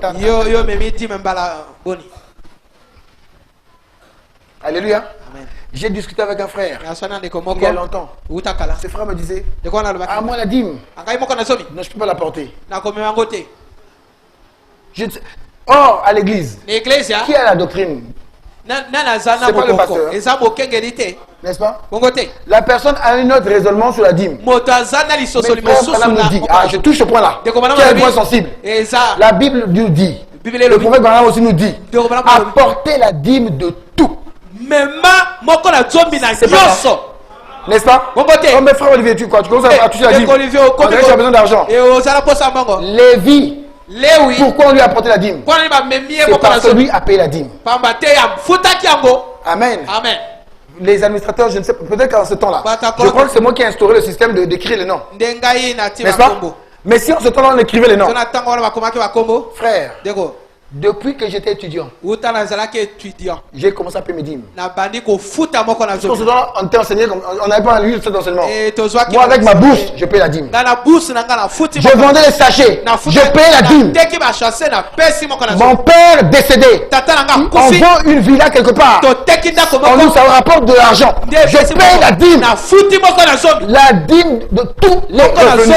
Alléluia. Amen. J'ai discuté avec un frère il y a longtemps. Ce frère me disait, ah, moi la dîme, non, je ne peux pas l'apporter. Or, à l'église, qui a la doctrine? C'est pas le pasteur. N'est-ce pas? La personne a un autre raisonnement sur la dîme. Mais frère nous dit, ah, je touche ce point-là. Quel est le point sensible? La Bible nous dit, le prophète Branham aussi nous dit, apportez la dîme de tout. C'est pas ça. N'est-ce pas? Oh, mais frère Olivier, tu commences à toucher la dîme. On dirait que tu as besoin d'argent. Lévi, pourquoi on lui a apporté la dîme? C'est parce que lui a payé la dîme. Amen. Amen. Les administrateurs, je ne sais pas, peut-être qu'en ce temps-là, je crois que c'est moi qui ai instauré le système d'écrire les noms. N'est-ce pas? Mais si en ce temps-là on écrivait les noms, frère, depuis que j'étais étudiant, j'ai commencé à payer mes dîmes. Parce qu'en ce temps-là, on était enseigné, on n'avait pas lu cet enseignement. Moi, avec ma bourse, je paye la dîme. Je vendais les sachets, je paye la dîme. Mon père décédé, on vend une villa quelque part, on nous rapporte de l'argent. Je paye la dîme. La dîme de tous les revenus.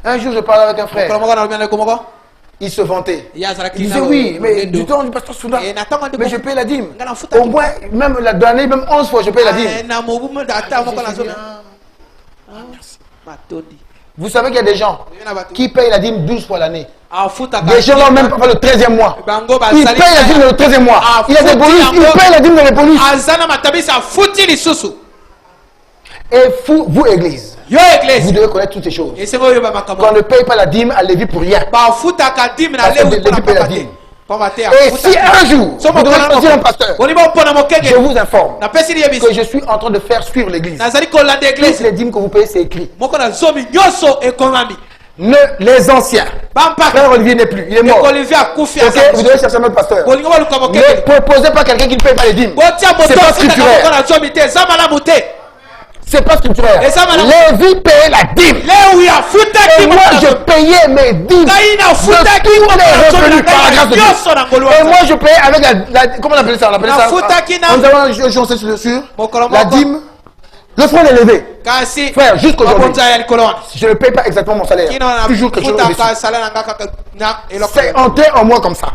Un jour, je parlais avec un frère. Il se vantait. Il disait oui, mais du temps du pasteur Souda, mais je paye la dîme. Au moins, même la dernière, même 11 fois, je paye la dîme. Vous savez qu'il y a des gens qui payent la dîme 12 fois l'année. Des gens n'ont même pas fait le 13e mois. Ils payent la dîme dans le 13e mois. Il y a des bonus, ils payent la dîme dans les bonus. Et vous, église, vous devez connaître toutes ces choses. Quand on ne paye pas la dîme à Lévi pour rien. Parce que Lévi paye la dîme. Et si un jour, vous devez choisir un pasteur, je vous informe que je suis en train de faire suivre l'église. Toutes les dîmes que vous payez, c'est écrit. Les anciens. Frère Olivier n'est plus, il est mort. Okay, vous devez chercher un autre pasteur. Ne proposez pas quelqu'un qui ne paye pas les dîmes. C'est pas scripturaire. C'est pas scripturaire. Lévi payait la dîme. Et moi, je payais mes dîmes de tous les revenus par la grâce de Dieu. Et moi, je payais avec comment on appelait ça? On appelait ça. Nous avons chancé sur la dîme. Le front est levé. Frère, jusqu'aujourd'hui, je ne paye pas exactement mon salaire. Toujours quelque chose de dessus. C'est entré en moi comme ça.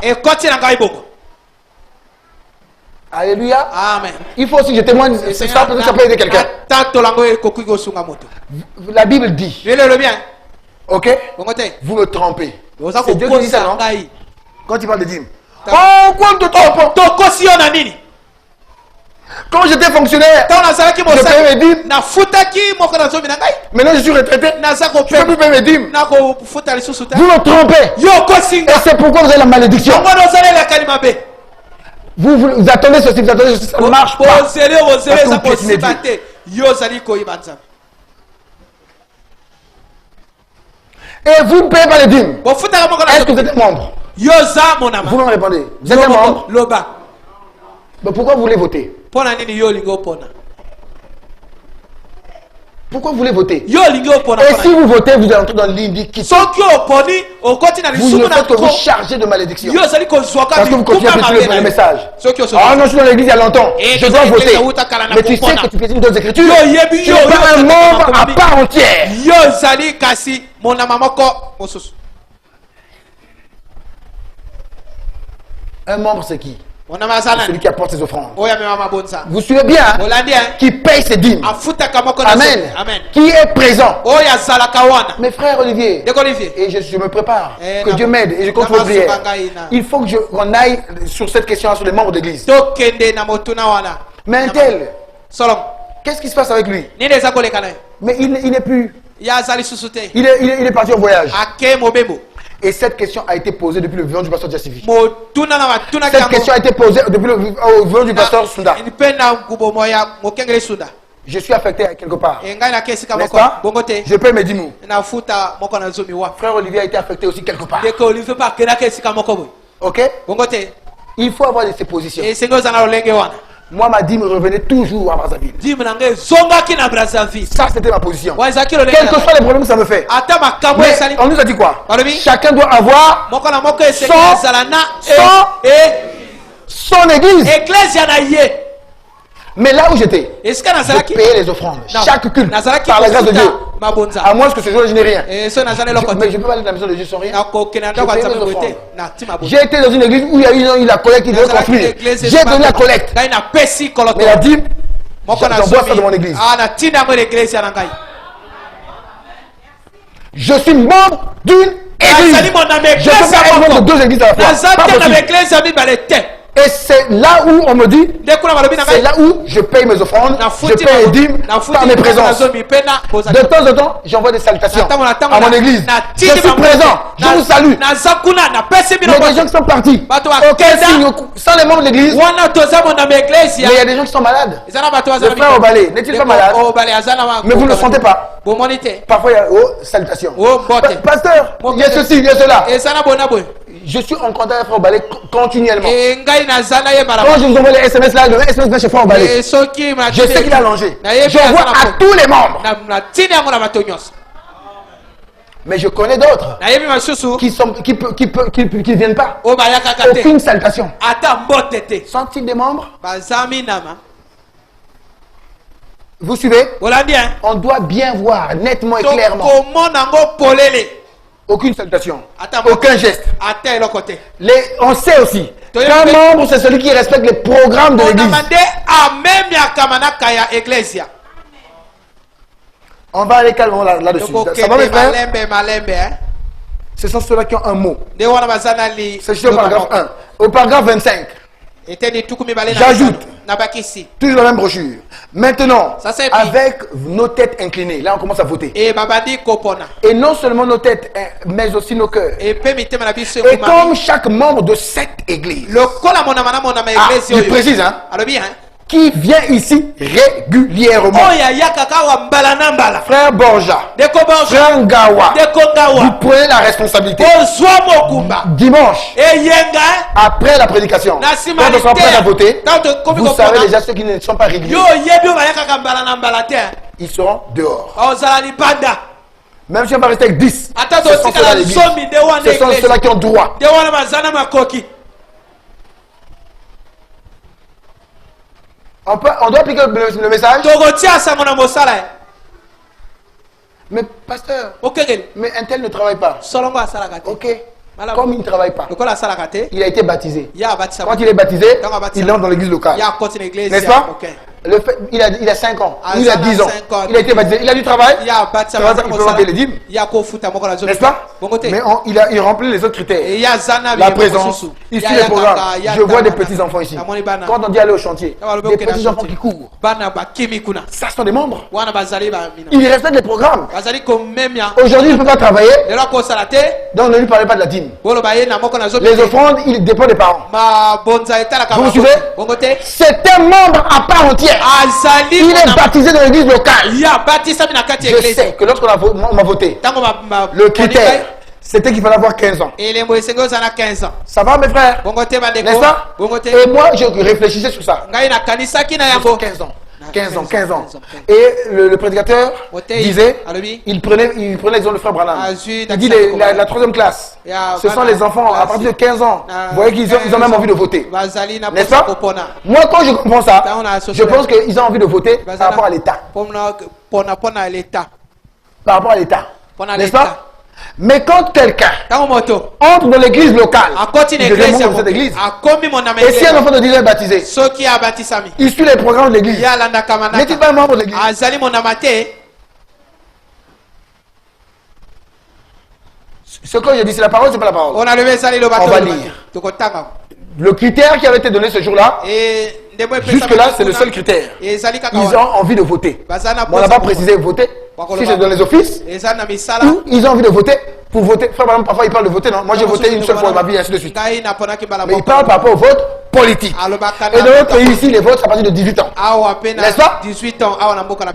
Alléluia. Amen. Il faut aussi que je témoigne. C'est ça, peut-être ça peut aider quelqu'un. La Bible dit. Ok? Vous me trompez. C'est Dieu qui dit ça, non? Quand il parle de dîmes. Oh, quoi te trompe? Quand j'étais fonctionnaire, je payais mes dîmes. Maintenant je suis retraité. Je ne peux plus payer mes dîmes. Vous me trompez. Et c'est pourquoi vous avez la malédiction. Vous attendez ceci, vous attendez ceci, ça ne marche pas. Et vous ne payez pas les dîmes. Est-ce que vous êtes membre? Vous me répondez. Vous êtes membre? Mais pourquoi vous voulez voter? Pourquoi vous voulez voter? Et si vous votez, vous entrez dans l'iniquité. Vous ne faites que vous charger de malédiction. Parce que vous continuez à prêcher le message. Ah non, je suis dans l'église il y a longtemps. Je dois voter. Mais tu sais que tu piétines d'autres écritures. Tu n'es pas un membre à part entière. Un membre, c'est qui? Celui qui apporte ses offrandes. Vous suivez bien, qui paye ses dîmes. Amen. Qui est présent. Mes frères Olivier, et je me prépare, que Dieu m'aide et je compte vos prières. Il faut qu'on aille sur cette question sur les membres d'église. Mais un tel, qu'est-ce qui se passe avec lui? Mais il n'est plus. Il est parti au voyage. Et cette question a été posée depuis le vivant du pasteur Jassivi. Cette question a été posée depuis le vivant du pasteur Sunda. Je suis affecté à quelque part. N'est-ce pas? Je paye mes 10 mots. Frère Olivier a été affecté aussi quelque part. Ok? Il faut avoir ces positions. Moi, ma dîme revenait toujours à Brazzaville. Ça, c'était ma position. Quels que soient les problèmes que ça me fait. Mais on nous a dit quoi? Chacun doit avoir son église. Mais là où j'étais, je payais les offrandes. Chaque culte, par la grâce de Dieu. À moins que ce jour-là, je n'ai rien. Mais je ne peux pas aller dans la maison de Dieu sans rien. J'ai été dans une église où il y a eu la collecte qui devait construire. J'ai donné la collecte. Mais la dîme, j'envoie ça de mon église. Je suis membre d'une église. Je ne peux pas être membre de 2 églises à la fois. Pas possible. Et c'est là où on me dit, c'est là où je paye mes offrandes, je paye les dîmes par mes présences. De temps en temps, j'envoie des salutations à mon église. Je suis présent, je vous salue. Mais des gens qui sont partis, aucun signe, sans les membres de l'église. Mais il y a des gens qui sont malades. Le frère Obalé, n'est-il pas malade? Mais vous ne le sentez pas. Parfois il y a salutations. Pasteur, il y a ceci, il y a cela. Je suis en contact avec Frère Obalé continuellement. Quand je vous envoie les SMS là, le SMS vient chez Frère Obalé. Je sais qu'il a allongé. Je vois à tous les membres. Mais je connais d'autres qui ne viennent pas. Aucune salutation. Sont-ils des membres? Vous suivez? On doit bien voir nettement et clairement. Aucune salutation, aucun geste. On sait aussi qu'un membre, c'est celui qui respecte les programmes de l'église. On va aller calmement là-dessus. Ça va me faire? Ce sont ceux-là qui ont un mot. C'est juste au paragraphe 1. Au paragraphe 25, j'ajoute Toujours la même brochure. Maintenant, avec nos têtes inclinées, là on commence à voter. Et non seulement nos têtes, mais aussi nos cœurs. Et comme chaque membre de cette église, je précise, hein, qui vient ici régulièrement. Frère Borja, Frère Ngawa, vous prenez la responsabilité. Dimanche, après la prédication, quand on sera prêt à voter, vous savez déjà ceux qui ne sont pas réguliers. Ils seront dehors. Même si on va rester avec 10, ce sont ceux-là l'église. Ce sont ceux-là qui ont droit. On doit appliquer le message. Mais pasteur, mais un tel ne travaille pas. Ok. Comme il ne travaille pas, il a été baptisé. Quand il est baptisé, il entre dans l'église locale. N'est-ce pas? Il a 5 ans, il a 10 ans, il a été baptisé, il a du travail, il peut payer les dîmes, n'est-ce pas? Mais il remplit les autres critères. La présence, il suit les programmes. Je vois des petits enfants ici. Quand on dit aller au chantier, des petits enfants qui courent, ça sont des membres. Ils respectent les programmes. Aujourd'hui, il ne peut pas travailler, donc ne lui parlez pas de la dîme. Les offrandes, il dépend des parents. Vous me suivez? C'est un membre à part entière. Il est baptisé dans l'église locale. Je sais que lorsqu'on m'a voté, le critère, c'était qu'il fallait avoir 15 ans. Ça va mes frères? N'est-ce pas? Et moi, je réfléchissais sur ça. 15 ans. 15 ans. Et le prédicateur disait, il prenait l'exemple de frère Branham. Il dit la 3e classe. Ce sont les enfants à partir de 15 ans. Vous voyez qu'ils ont même envie de voter. N'est-ce pas? Moi, quand je comprends ça, je pense qu'ils ont envie de voter par rapport à l'État. Par rapport à l'État. N'est-ce pas? Mais quand quelqu'un entre dans l'église locale, il devient membre de cette église. Et si un enfant de 10 ans est baptisé, il suit les programmes de l'église. N'est-il pas un membre de l'église? Ce que je dis, c'est la parole, c'est pas la parole. On va lire. Le critère qui avait été donné ce jour-là, jusque-là, c'est le seul critère. Ils ont envie de voter. On n'a pas précisé voter. Si c'est dans les offices, ou ils ont envie de voter pour voter. Enfin, parfois, ils parlent de voter, non? Moi, j'ai voté une seule fois dans ma vie, ainsi de suite. Mais ils parlent par rapport au vote politique. Et dans notre pays, ici, les votes, c'est à partir de 18 ans. N'est-ce pas?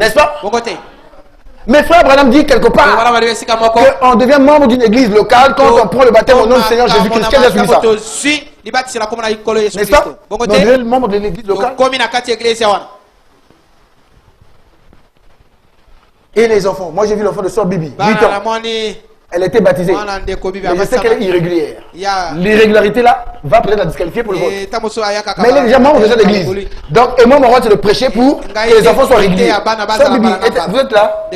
N'est-ce pas? Mais frère Branham dit quelque part qu'on devient membre d'une église locale quand on prend le baptême au nom du Seigneur Jésus-Christ. Quel est ça? N'est-ce pas? On devient membre de l'église locale. Et les enfants. Moi j'ai vu l'enfant de Sœur Bibi, 8 ans. Elle était baptisée. Mais je sais qu'elle est irrégulière. L'irrégularité là va peut-être la disqualifier pour le vote. Mais elle est déjà membre de cette église. Donc, et moi, mon rôle c'est de prêcher pour que les enfants soient réguliers. Sœur Bibi, vous êtes là?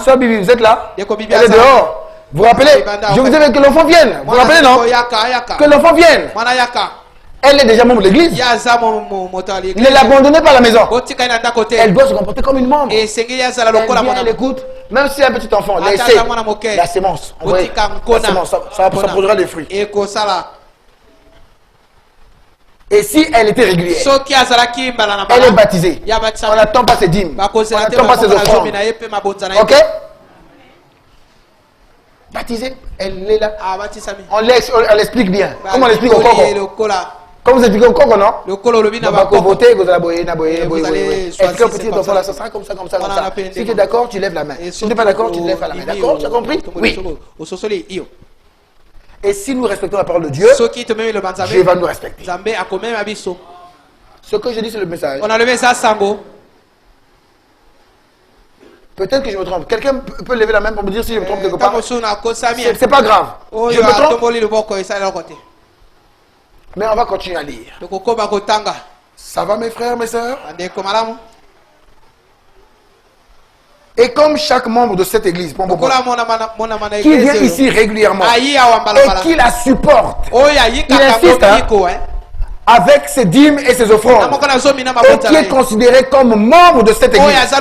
Sœur Bibi, vous êtes là? Elle est dehors. Vous vous rappelez? Je vous ai dit que l'enfant vienne. Vous vous rappelez, non? Que l'enfant vienne. Elle est déjà membre de l'église. Ne l'abandonnez pas à la maison. Elle doit se comporter comme une membre. Elle écoute. Même si c'est un petit enfant, laissez la sémence. Ça produira des fruits. Et si elle était régulière, elle est baptisée. On n'attend pas ses dîmes. On n'attend pas ses offrandes. Ok? Baptisée, elle est là. On l'explique bien. Comment on l'explique au Congo? Comme vous expliquez au Congo, non? On va voter, vous allez est-ce que petit enfant là, ça sera comme ça. Si tu es d'accord, tu lèves la main. Si tu n'es pas d'accord, tu lèves la main. D'accord? Tu as compris? Oui. Et si nous respectons la parole de Dieu, Dieu va nous respecter. Ce que je dis, c'est le message. Peut-être que je me trompe. Quelqu'un peut lever la main pour me dire si je me trompe quelque part. C'est pas grave. Je me trompe. Mais on va continuer à lire. Ça va mes frères, mes sœurs? Et comme chaque membre de cette église, qui vient ici régulièrement et qui la supporte, il insiste avec ses dîmes et ses offrandes, et qui est considéré comme membre de cette église.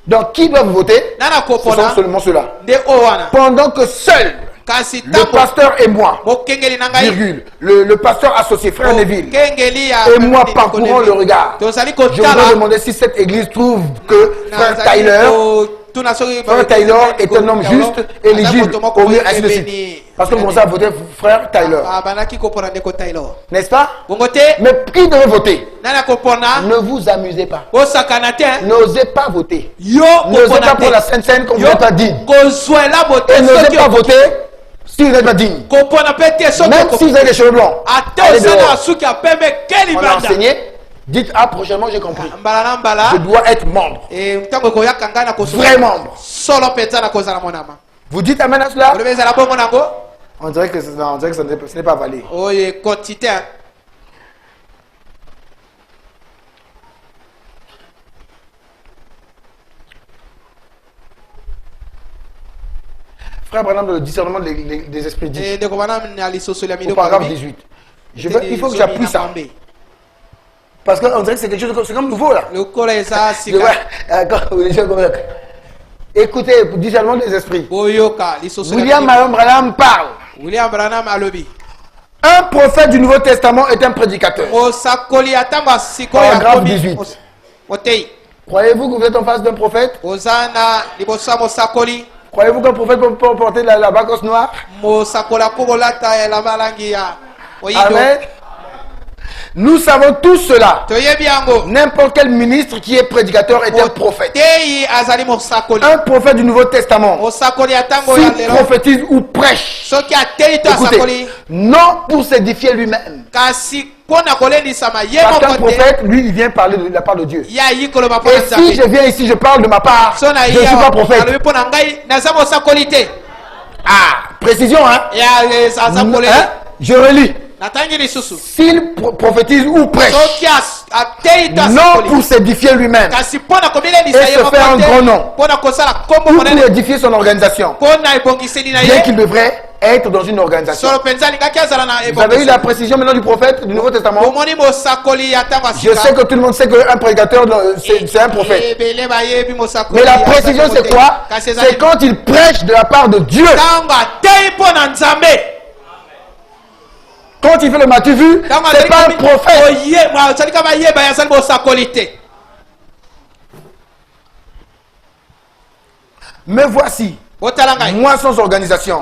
Donc qui doit voter? Ce sont seulement ceux-là. Pendant que seuls Le pasteur et moi, virgule, le pasteur associé, frère Neville, et moi parcourons le regard. Je voudrais demander si cette église trouve que frère Taylor est un homme juste, éligible, au mieux, ainsi de suite. Parce qu'on commence à voter frère Taylor. N'est-ce pas? Mais qui devait voter? Ne vous amusez pas. N'osez pas voter. N'osez pas pour la Sainte Seine comme vous n'êtes pas digne. Et n'osez pas voter si vous n'êtes pas digne. Même si vous avez des cheveux blancs. Allez dehors. On a enseigné. Dites, ah, prochainement, j'ai compris. Je dois être membre. Vrai membre. Vous dites amen à cela? On dirait que ce n'est pas valé. Frère Branham, dans le discernement des esprits dit, au paragraphe 18. Il faut que j'appuie ça. Parce qu'on dirait que c'est quelque chose c'est comme nouveau là. Écoutez, discernement des esprits. William Branham parle. Un prophète du Nouveau Testament est un prédicateur. Paragraphe 18. Croyez-vous que vous êtes en face d'un prophète? Croyez-vous qu'un prophète peut porter la bacosse noire? Amen. Nous savons tous cela. N'importe quel ministre qui est prédicateur est un prophète. Un prophète du Nouveau Testament, s'il prophétise ou prêche, écoutez, non pour s'édifier lui-même. Parce qu'un prophète, lui, il vient parler de la part de Dieu. Et si je viens ici, je parle de ma part, je ne suis pas prophète. Ah, précision, hein? Je relis. S'il prophétise ou prêche, non pour s'édifier lui-même et se faire un grand nom, ou pour édifier son organisation, bien qu'il devrait être dans une organisation. Vous avez eu la précision maintenant du prophète du Nouveau Testament. Je sais que tout le monde sait qu'un prédicateur, c'est un prophète. Mais la précision, c'est quoi? C'est quand il prêche de la part de Dieu. Quand il fait le matu vu, c'est pas un prophète. Mais voici, moi sans organisation,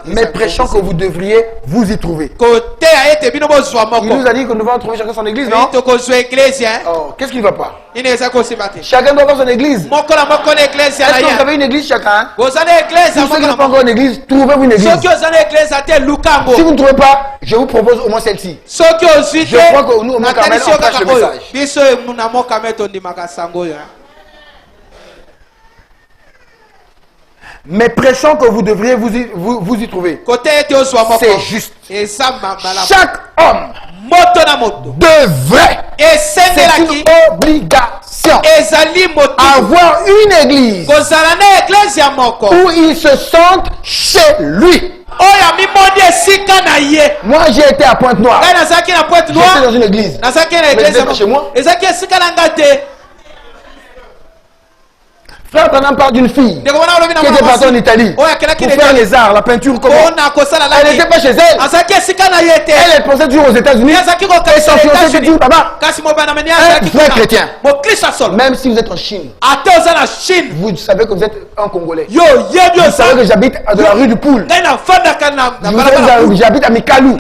mais prêchant que vous devriez vous y trouver. Il nous a dit que nous devons trouver chacun son église, non? Oh, qu'est-ce qui ne va pas? Chacun doit avoir son église. Est-ce que vous avez une église chacun? Pour ceux qui n'ont pas encore une église, trouvez-vous une église. Si vous ne trouvez pas, je vous propose au moins celle-ci. Je crois que nous, au moins Carmel, on cache le message. Mais prêchant que vous devriez vous y trouver. C'est juste. Chaque homme devrait, c'est une obligation, avoir une église où il se sente chez lui. Moi j'ai été à Pointe-Noire. J'étais dans une église. Mais j'étais pas chez moi. Frère Branham parle d'une fille qui était partie en Italie pour faire les arts, la peinture, comment. Elle n'était pas chez elle. Elle pensait toujours aux États-Unis. Et son fiancé se dit là-bas. Un vrai chrétien. Même si vous êtes en Chine, vous savez que vous êtes un Congolais. Vous savez que j'habite dans la rue du Poul. Vous savez que j'habite à Mikalou.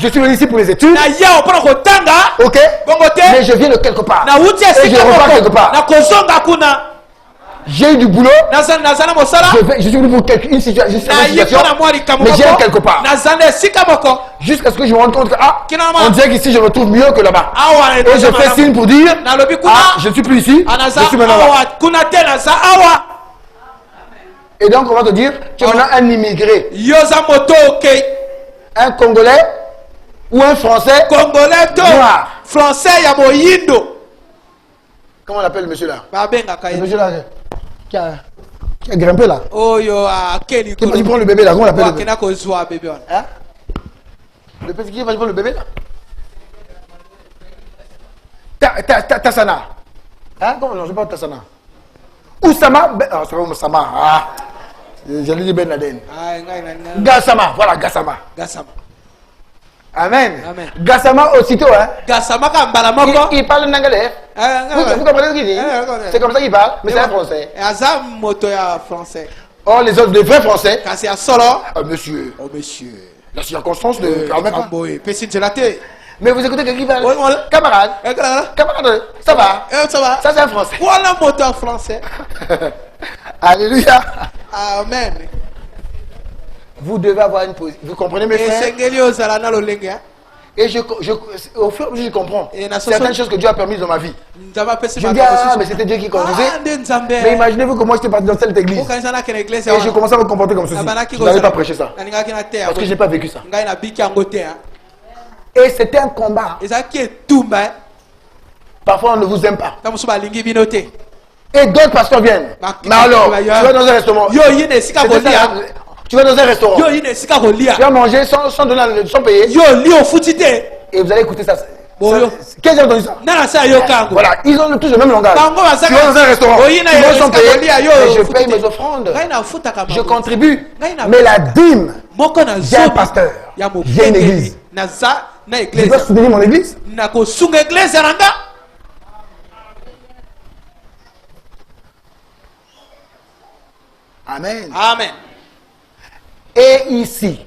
Je suis venu ici pour les études. Ok. Mais je viens de quelque part. Et je repars quelque part. J'ai eu du boulot. Je suis venu pour une situation. Mais j'ai quelque part. Jusqu'à ce que je me rende compte que on dirait qu'ici je me trouve mieux que là-bas. Et je fais signe pour dire je ne suis plus ici. Je suis maintenant là. Et donc on va te dire tu es maintenant un immigré. Un Congolais. Ou un Français noir. Français Yamoyindo. Comment on appelle le monsieur là? Le monsieur là qui a grimpé là. Oh yo, qui va prendre le bébé là? Comment on l'appelle le bébé? Hein? Le petit qui va prendre le bébé là? Tassana. Hein? Comment non, je parle Tassana. Oussama. Ah, c'est pas Oussama. J'allais dire Ben Laden. Gassama, voilà, Gassama. Amen. Amen. Gassama aussitôt, hein. Gassama Kambalamoko. Il parle en anglais. Vous comprenez ce qu'il dit? C'est comme ça qu'il parle, mais c'est un français. Azam moto ya français. Oh, les autres, les vrais français. Quand c'est à solo. Monsieur. Oh, monsieur. La circonstance de. Mais vous écoutez quelqu'un qui parle. Camarade. Camarade, ça va. Ça va. Ça, c'est un français. Voilà moto en français. Alléluia. Amen. Vous devez avoir une position. Vous comprenez mes frères? Et au fur et à mesure, je comprends certaines choses que Dieu a permises dans ma vie. Je me dis, ah, mais c'était Dieu qui conduisait. Mais imaginez-vous que moi, j'étais parti dans cette église. Et je commençais à me comporter comme ceci. Je n'avais pas prêché ça. Parce que je n'ai pas vécu ça. Et c'était un combat. Parfois, on ne vous aime pas. Et d'autres pasteurs viennent. Mais alors, tu vas dans un restaurant. Tu vas dans un restaurant. Tu vas manger sans payer. Et vous allez écouter ça. Qu'est-ce que entendu ça? Voilà, ils ont tous le même langage. Tu vas dans un restaurant. Tu manges sans payer. Et je paye mes offrandes. Je contribue. Mais la dîme, j'ai un pasteur. J'ai une église. Je dois soutenir mon église. Amen. Amen. Et ici,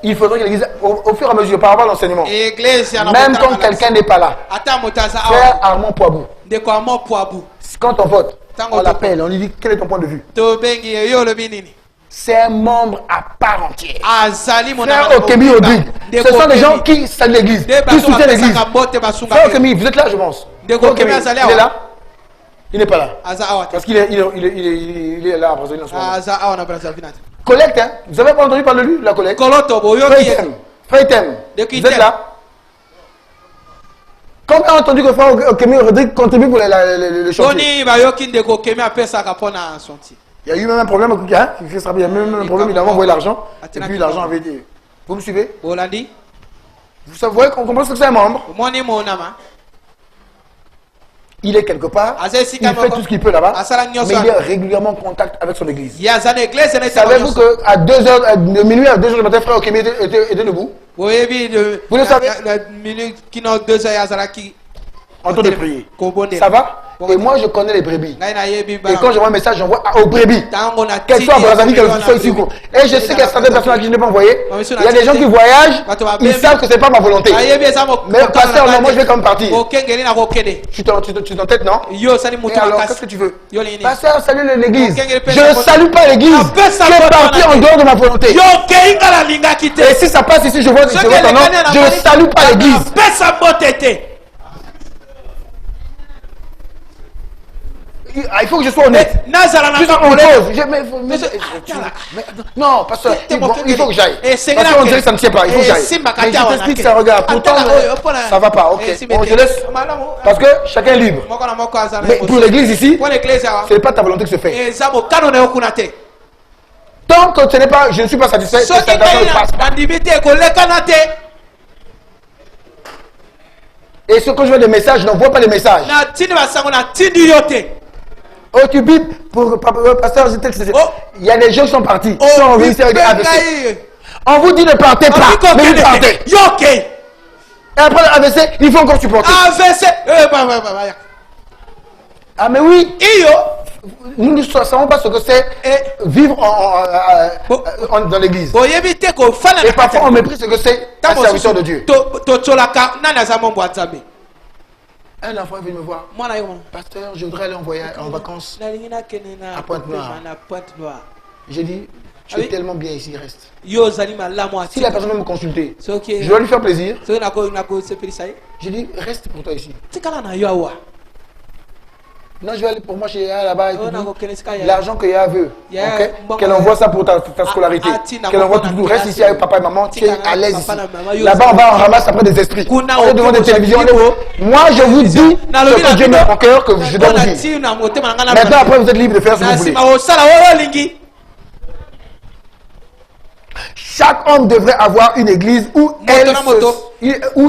il faudrait que l'église, au fur et à mesure, par rapport à l'enseignement, même quand quelqu'un n'est pas là, frère Armand Poabou, quand on vote, on l'appelle, on lui dit quel est ton point de vue. C'est un membre à part entière. Frère Okemi Odrigue, ce sont des gens qui saluent l'église, qui soutiennent l'église. Frère Okemi, vous êtes là, je pense. Okemi, il est là? Il n'est pas là. Parce qu'il est là à Brazzaville en ce moment. Collecte, hein? Vous avez pas entendu parler de lui, la collecte? Fraitem, vous êtes là? Quand on a entendu que frère Okemi Rodrigue contribue pour le chantier. Il y a eu même un problème, hein? Il y a même un problème, il a envoyé l'argent. Et puis l'argent avait dit. Vous me suivez? Vous voyez qu'on comprend ce que c'est un membre? Il est quelque part, il fait tout ce qu'il peut là-bas, mais il est régulièrement en contact avec son église. Savez-vous qu'à 2h, de minuit à 2h du matin, frère Okemi était debout? Vous le savez? En train de prier. Ça va? Et moi, je connais les brebis. Et quand j'envoie un message, j'envoie aux brebis. Qu'elles soient à Brazzaville, qu'elles soient ici. Et je sais qu'il y a certaines personnes à qui je n'ai pas envoyé. Il y a des gens qui voyagent, ils savent que ce n'est pas ma volonté. Mais pasteur, non, moi je vais quand même partir. Tu t'entêtes, non? Et alors, qu'est-ce que tu veux? Pasteur, salut l'église. Je ne salue pas l'église. Je vais partir en dehors de ma volonté. Et si ça passe ici, je vois ton nom, je ne salue pas l'église. Il faut que je sois honnête. Non, pasteur, il faut que j'aille. Parce qu'on dirait que ça ne tient pas. Il faut que j'aille. Mais je t'explique ça, regarde. Pourtant, ça ne va pas. Ok. Bon, je laisse. Parce que chacun est libre. Mais pour l'église ici, ce n'est pas ta volonté que se fait. Tant que ce n'est pas, je ne suis pas satisfait, cette personne ne passe pas. Et ce que je vois des messages, je n'envoie pas les messages. Oh, tu bipes pour pasteur, il y a des gens qui sont partis. Ils sont revenus avec des AVC. On vous dit ne partez pas, mais vous partez. Et après l'AVC, il faut encore supporter. AVC. Ah mais oui. Nous ne savons pas ce que c'est vivre dans l'église. Et parfois on méprise ce que c'est un serviteur de Dieu. Un enfant est venu me voir. Pasteur, je voudrais aller en vacances à Pointe-Noire. J'ai dit, tu es tellement bien ici, reste. Si la personne veut me consulter, je dois lui faire plaisir. J'ai dit, reste pour toi ici. Non, je vais aller pour moi chez Yaya là-bas. L'argent que Yaya veut, qu'elle envoie ça pour ta scolarité. Qu'elle envoie tout. Reste ici avec papa et maman. Tu es à l'aise ici. Là-bas, on va en ramasser après des esprits. On est devant des télévisions. Moi, je vous dis ce que Dieu met en cœur, que je dois vous dire. Maintenant, après, vous êtes libre de faire ce que vous voulez. Chaque homme devrait avoir une église où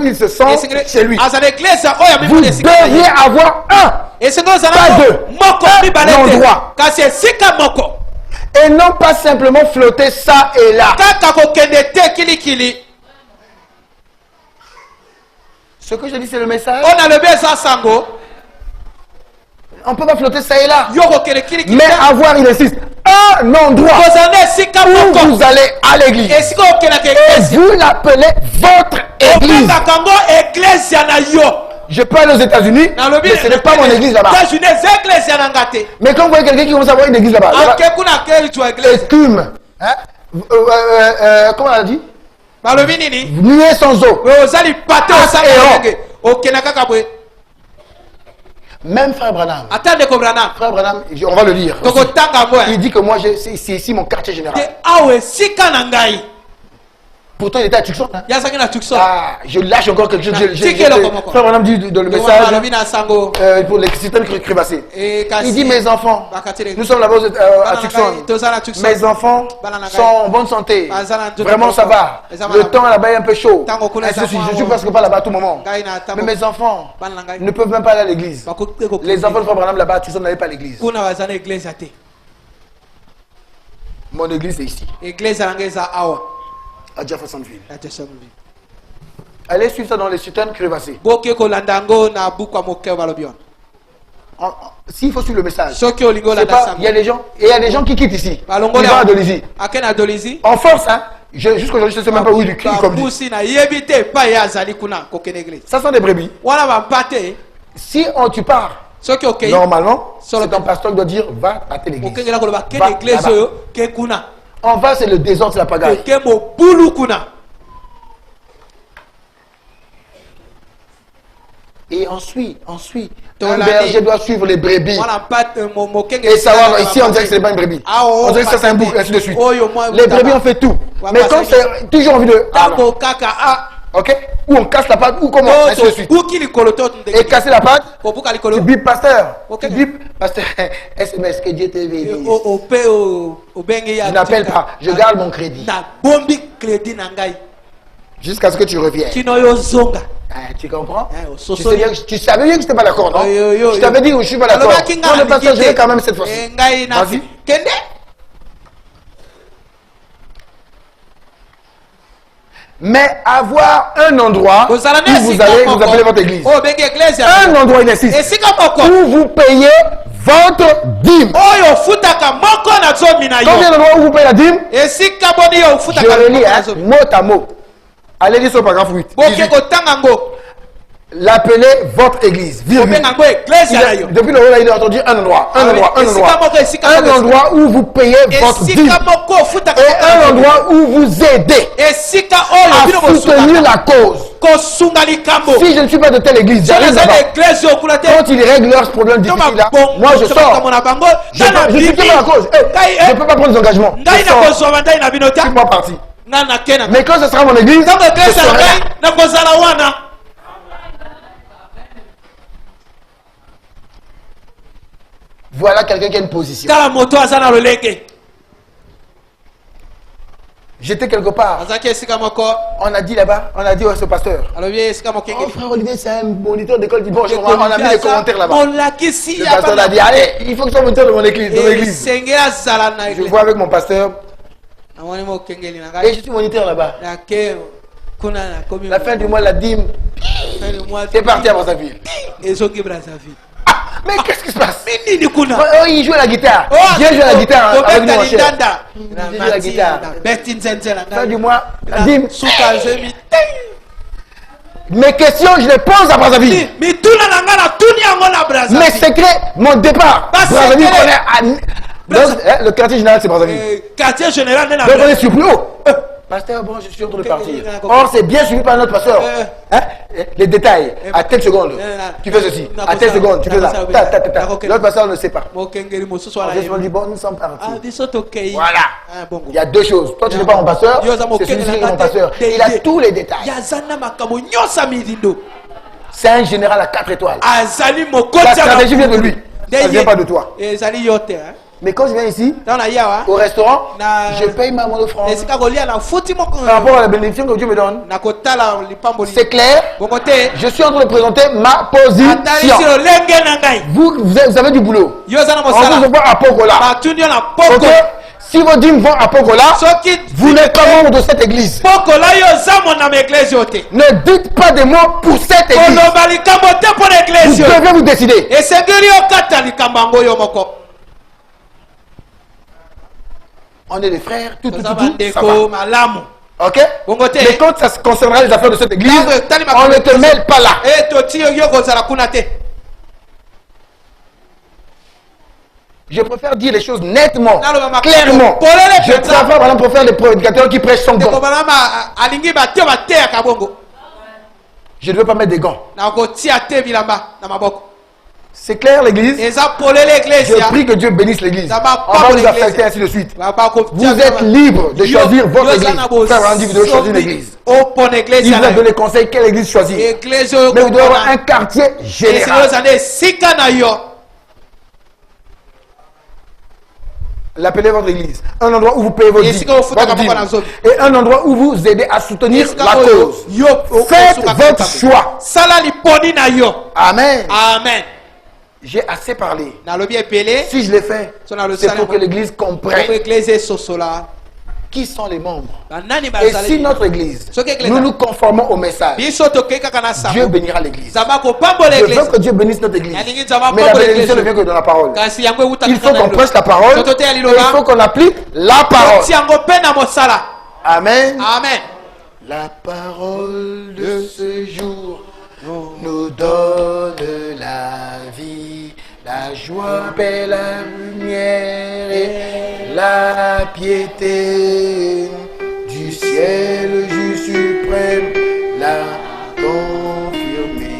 il se sent chez lui. Vous devriez avoir pas deux. Un endroit. Et non pas simplement flotter ça et là. Ce que je dis, c'est le message. On ne peut pas flotter ça et là. Mais avoir, il insiste, un endroit où vous allez à l'église. Et vous l'appelez votre église. Je peux aller aux États-Unis, mais ce n'est pas mon église là-bas. Mais quand vous voyez quelqu'un qui commence à avoir une église là-bas, écume, hein? Comment on a dit? Nuée sans eau. Même frère Branham. Frère Branham, on va le lire. Il dit que moi, c'est ici mon quartier général. Pourtant, il était à Tucson. Hein? Ah, je lâche encore quelque chose. Frère Branham dit dans le message pour les systèmes crévassés. Il dit, mes enfants, nous sommes là-bas à Tucson. Mes enfants sont en bonne santé. Vraiment, ça va. Le temps là-bas est un peu chaud. Je ne suis presque pas là-bas à tout moment. Mais mes enfants ne peuvent même pas aller à l'église. Les enfants de Frère Branham là-bas à Tucson n'allaient pas à l'église. Mon église est ici. À Jeffersonville. Allez suivre ça dans les citernes crevassées. S'il faut suivre le message, il y a des gens, et il y a des gens qui quittent ici. Ils vont à Dolisie. En force, hein. Jusqu'aujourd'hui, je ne sais même pas où il comme dit. Ça sont des brebis. Si tu pars, normalement, c'est un pasteur qui doit dire va à telle église. En bas, c'est le désordre, c'est la pagaille. Et ensuite, un berger doit suivre les brebis. Et savoir, ici on dirait que ce n'est pas une brebis. On dirait que ça c'est un bouc, ainsi de suite. Les brebis ont fait tout. Mais quand c'est toujours envie de... ok? Ou on casse la patte, ou comment? Ainsi de suite. Et casser la patte, tu bip pasteur. Tu bip pasteur. SMS que Dieu te bénisse. Je n'appelle pas, je garde mon crédit. Jusqu'à ce que tu reviennes. Tu comprends? Tu savais bien que je n'étais pas d'accord, non? Je t'avais dit que je ne suis pas d'accord. Non, le pasteur, je vais quand même cette fois-ci. Vas-y. Mais avoir un endroit où vous allez vous appelez votre église. Un endroit, il insiste, où vous payez votre dîme. Combien d'endroits où vous payez la dîme? Je relis mot à mot. Allez lire sur le paragraphe 8. L'appelez votre église. Depuis le rôle, il a entendu un endroit. Un endroit où vous payez votre dîme. Et un endroit où vous aidez à soutenir la cause. Si je ne suis pas de telle église, j'arrive là-bas. Quand ils règlent leurs problèmes difficiles là, moi je sors. Je suis pas la cause. Je ne peux pas prendre des engagements. Je sors. Je suis pas parti. Mais quand ce sera mon église, je serai. Voilà quelqu'un qui a une position. J'étais quelque part. On a dit là-bas, on a dit à ce pasteur. Oh, frère Olivier, c'est un moniteur d'école du bon. On a mis les commentaires là-bas. Le pasteur a dit, allez, il faut que ce soit moniteur de mon église. Je vois avec mon pasteur. Et je suis moniteur là-bas. La fin du mois, la dîme. C'est parti à Brazzaville. Mais qu'est-ce qui se passe? Il joue à la guitare. Viens jouer à la guitare avec nous, mon cher. Il joue à la guitare. Fin du mois, la dîme. Mes questions, je les pose à Brazzaville. Mes secrets, mon départ. Brazzaville, le quartier général, c'est Brazzaville. Donc on est sur plus haut. Pasteur, bon, je suis en train de partir. Or, c'est bien suivi par notre pasteur. Les détails. À telle seconde, tu fais ceci. À telle seconde, tu fais ça. L'autre pasteur ne sait pas. On se dit, bon, nous sommes partis. Voilà. Il y a deux choses. Toi, tu n'es pas mon pasteur. C'est celui-ci qui est mon pasteur. Il a tous les détails. C'est un général à 4 étoiles. La stratégie vient de lui. Ça ne vient pas de toi. Mais quand je viens ici, au restaurant, je paye ma monnaie offrande. Par rapport à la bénédiction que Dieu me donne, c'est clair. Je suis en train de présenter ma position. Vous avez du boulot. On vous envoie à Pogola. Si vos dîmes vont à Pokola, vous n'êtes pas membre de cette église. Ne dites pas des mots pour cette église. Vous devez vous décider. On est des frères, tout, ça va. Ok? Mais quand ça concernera les affaires de cette église, on ne te mêle pas là. Je préfère dire les choses nettement, clairement. Je préfère pour faire les prédicateurs qui prêchent sans gants. Je ne veux pas mettre des gants. C'est clair l'église? Je prie que Dieu bénisse l'église. On va vous affecter ainsi de suite. Vous êtes libre de choisir votre église. Frère Randy, vous devez choisir une église. Il vous a donné conseil quelle église choisir. Mais vous devez avoir un quartier général. L'appelez votre église. Un endroit où vous payez votre dîme. Et un endroit où vous aidez à soutenir la cause. Faites votre choix. Amen. Amen. J'ai assez parlé. Si je l'ai fait, c'est pour que l'église comprenne qui sont les membres. Et si notre église, nous nous conformons au message, Dieu bénira l'église. Je veux que Dieu bénisse notre église. Mais la bénédiction ne vient que dans la parole. Il faut qu'on prêche la parole et il faut qu'on applique la parole. Amen. Amen. La parole de ce jour nous donne la vie, la joie, paix, la lumière et la piété du ciel juste suprême, la confirmer.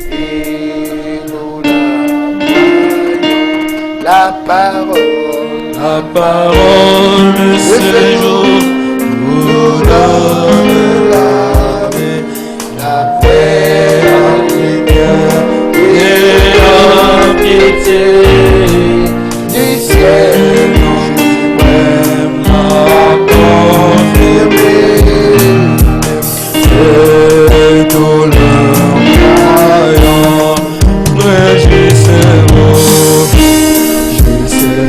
Et nous la parole de ce jour nous donne la vie, la paix, la lumière et la piété du ciel, même la confirmer. Et tout leur croyant, réjouissez-vous, réjouissez-vous,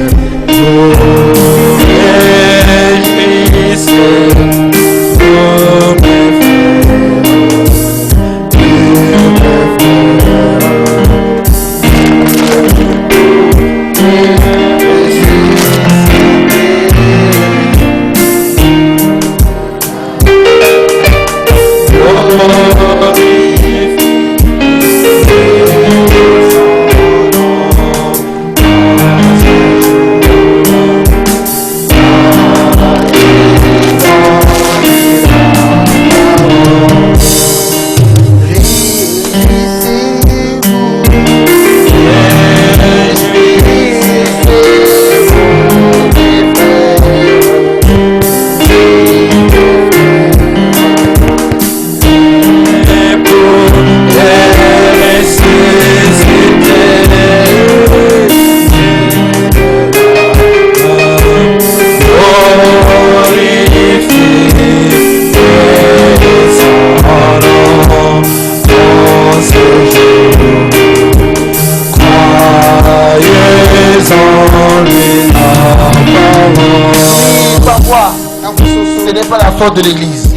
ce n'est pas la faute de l'église.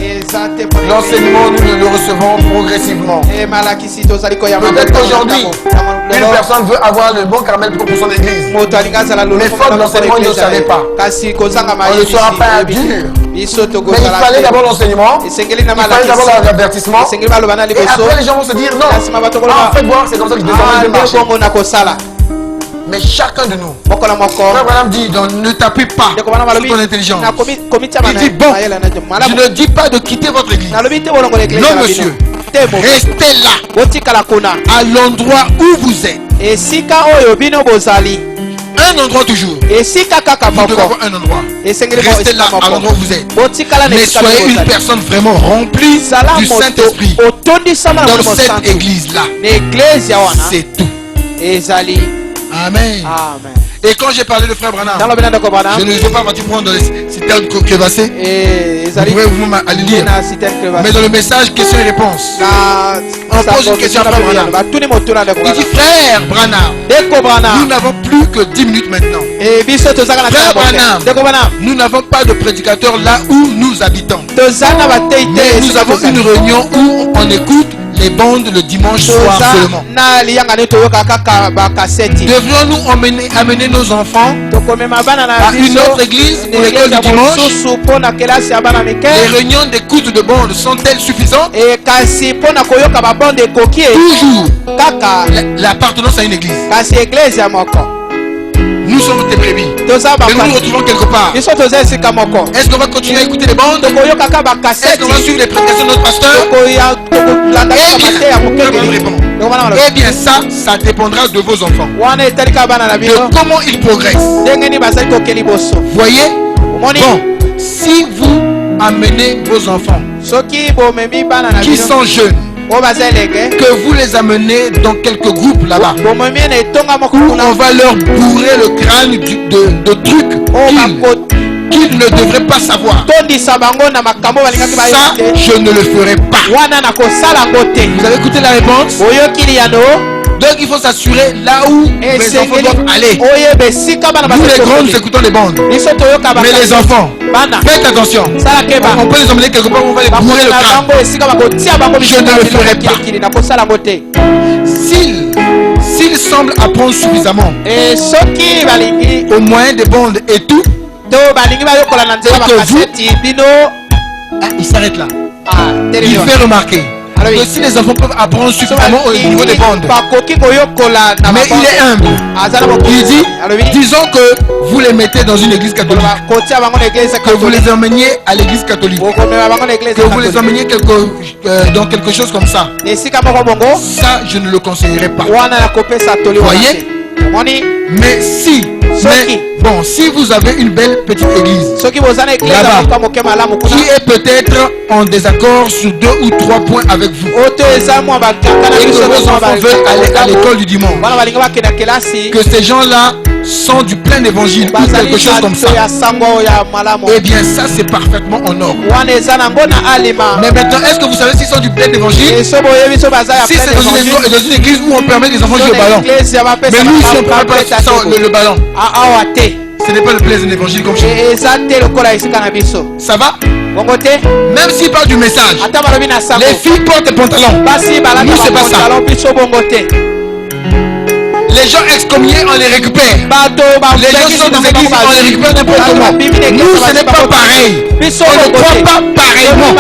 L'enseignement, nous le recevons progressivement. Peut-être qu'aujourd'hui, une personne veut avoir le bon caramel pour son église. Mais faute de l'enseignement, il ne savait pas. On ne sera pas dur. Mais il fallait d'abord l'enseignement, il fallait d'abord l'avertissement. Et après, les gens vont se dire non. En fait, voir, c'est comme ça que je descends marcher. Mais chacun de nous, Frère Branham dit, ne tapez pas sur ton intelligence. Il dit, bon, je ne dis pas de quitter votre église. Non, monsieur, restez là, à l'endroit où vous êtes. Un endroit toujours. Vous devez avoir un endroit. Restez là, à l'endroit où vous êtes. Mais soyez une personne vraiment remplie du Saint-Esprit. Dans cette église-là. C'est tout. Amen. Amen. Et quand j'ai parlé de frère Branham, je ne veux pas partir prendre dans les citernes crevassées. Vous pouvez vous aller lire. Mais dans le message, question et réponse, on pose une question à frère Branham. Il dit, frère Branham, nous n'avons plus que 10 minutes maintenant. Frère Branham, nous n'avons pas de prédicateur là où nous habitons. Mais nous avons une réunion où on écoute les bandes le dimanche soir seulement. Devrions-nous amener nos enfants à une autre église pour l'école du dimanche? Les réunions d'écoute de bandes sont-elles suffisantes? Toujours l'appartenance à une église. Nous sommes des brebis. Mais nous nous retrouvons quelque part. Est-ce qu'on va continuer à écouter les bandes? Est-ce qu'on va suivre les prédications de notre pasteur? Eh bien, ça dépendra de vos enfants. De comment ils progressent. Voyez? Bon, si vous amenez vos enfants qui sont jeunes, que vous les amenez dans quelques groupes là-bas où on va leur bourrer le crâne de trucs qu'ils ne devraient pas savoir. Ça, je ne le ferai pas. Vous avez écouté la réponse? Donc il faut s'assurer là où les enfants doivent aller. Nous les grands, nous écoutons les bandes. Mais les enfants, faites attention. On peut les emmener quelque part où on va les bourrer le crâne. Je ne le ferai pas. S'ils semblent apprendre suffisamment au moyen des bandes et tout, il s'arrête là. Il fait remarquer que si les enfants peuvent apprendre suffisamment au niveau des bandes, mais il est humble. Il dit, disons que vous les mettez dans une église catholique, que vous les emmeniez à l'église catholique, que vous les emmeniez dans quelque chose comme ça. Ça, je ne le conseillerais pas. Voyez? Mais si vous avez une belle petite église là-bas, qui est peut-être en désaccord sur 2 ou 3 points avec vous, et que vos enfants veulent aller à l'école du dimanche, que ces gens-là sont du plein évangile ou quelque chose comme ça, eh bien ça c'est parfaitement en ordre. Mais maintenant, est-ce que vous savez s'ils sont du plein évangile? Si c'est dans une église où on permet des enfants de jouer au ballon, mais nous ici on ne permet pas le ballon, ce n'est pas le plein évangile comme chez nous. Ça va? Même s'il parle du message, les filles portent des pantalons. Nous c'est pas ça. Les gens excommuniés, on les récupère. Les gens sont des églises, on les récupère n'importe comment. Nous, ce n'est pas pareil. On ne croit pas pareillement.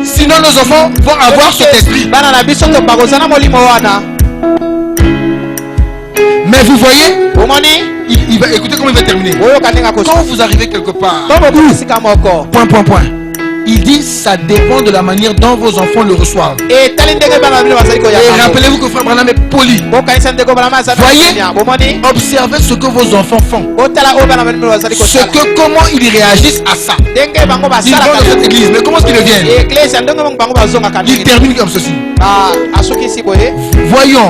Sinon, nos enfants vont avoir cet esprit. Mais vous voyez, il va écouter comment il va terminer. Quand vous arrivez quelque part, point. Il dit ça dépend de la manière dont vos enfants le reçoivent. Et rappelez-vous que frère Branham est poli. Voyez, observez ce que vos enfants font. Comment ils réagissent à ça. Ils vont dans cette église, mais comment est-ce qu'ils deviennent? Ils terminent comme ceci. Voyons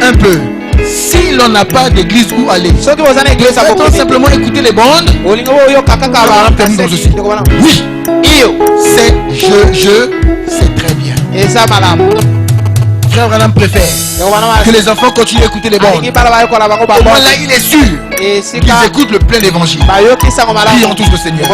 un peu. Si l'on n'a pas d'église où aller, devrait-on simplement écouter les bandes? Oui, c'est très bien. Frère Branham préfère que les enfants continuent à écouter les bandes. Au moins là, il est sûr qu'ils écoutent le plein d'évangile. Prions tous le Seigneur.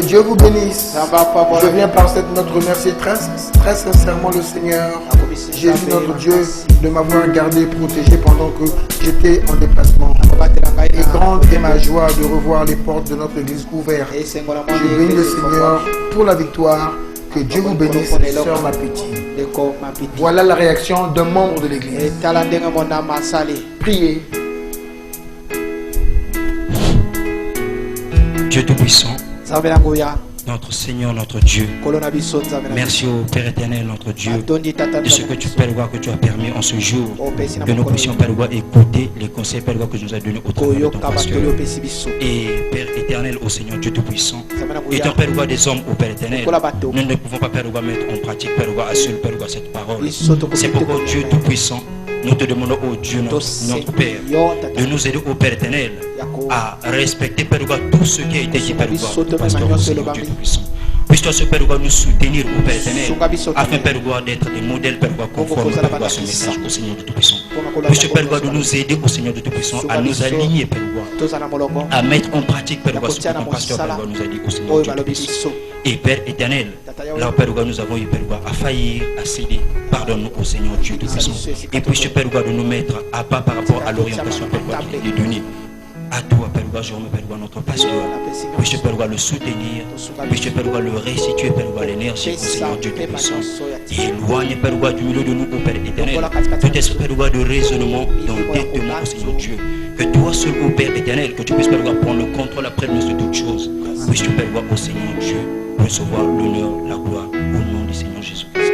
Que Dieu vous bénisse. Je viens par cette note remercier très sincèrement le Seigneur, Jésus notre Dieu, de m'avoir gardé, protégé pendant que j'étais en déplacement. Et grande est ma joie de revoir les portes de notre église ouvertes. Je bénis le Seigneur pour la victoire. Que Dieu vous bénisse, sœur Mapiti. Voilà la réaction d'un membre de l'église. Priez. Dieu Tout-Puissant, notre Seigneur, notre Dieu, merci au Père éternel, notre Dieu, de ce que tu, Père, que tu as permis en ce jour, que nous puissions, Père, écouter les conseils, Père, que tu nous as donnés au travers de ton pasteur. Et Père éternel, au Seigneur Dieu Tout-Puissant, étant, Père, des hommes au Père éternel, nous ne pouvons pas, Père, mettre en pratique, Père, à seul, Père, cette parole. C'est pourquoi Dieu Tout-Puissant, nous te demandons, oh Dieu, notre Père, de nous aider au Père éternel à respecter, Père, tout ce qui a été dit, Père, pasteur, au Seigneur Dieu Tout-Puissant. Puisse-toi, ce Père, nous soutenir au Père éternel, afin, Père, d'être des modèles, Père, conformes, Père, à ce message au Seigneur Dieu Tout-Puissant. Puisse, Père, de nous aider au Seigneur Dieu Tout-Puissant, à nous aligner, Père, à mettre en pratique, Père, ce que ton pasteur, Père, nous a dit au Seigneur Dieu Tout-Puissant. Et Père éternel, là, Père, nous avons eu, Père, à faillir, à céder. Pardonne-nous au Seigneur Dieu Tout-Puissant. Et puisse, Père, de nous mettre à pas par rapport à l'orientation, Père, qui est donnée. À toi, Père, je remets, Père, notre pasteur. Puisse, Père, le soutenir. Puisse, Père, le restituer, Père, l'énergie au Seigneur Dieu Tout-Puissant. Et éloigne, Père, du milieu de nous, au Père éternel, tout esprit, Père, de raisonnement, d'entêtement au Seigneur Dieu. Que toi seul, au Père éternel, que tu puisses, Père, prendre le contrôle après nous de toutes choses. Puisse, Père, au Seigneur Dieu, recevoir l'honneur, la gloire, au nom du Seigneur Jésus-Christ.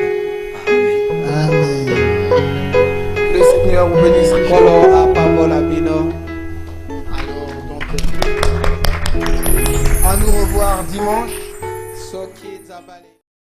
Amen. Le Seigneur vous bénisse. À nous revoir dimanche.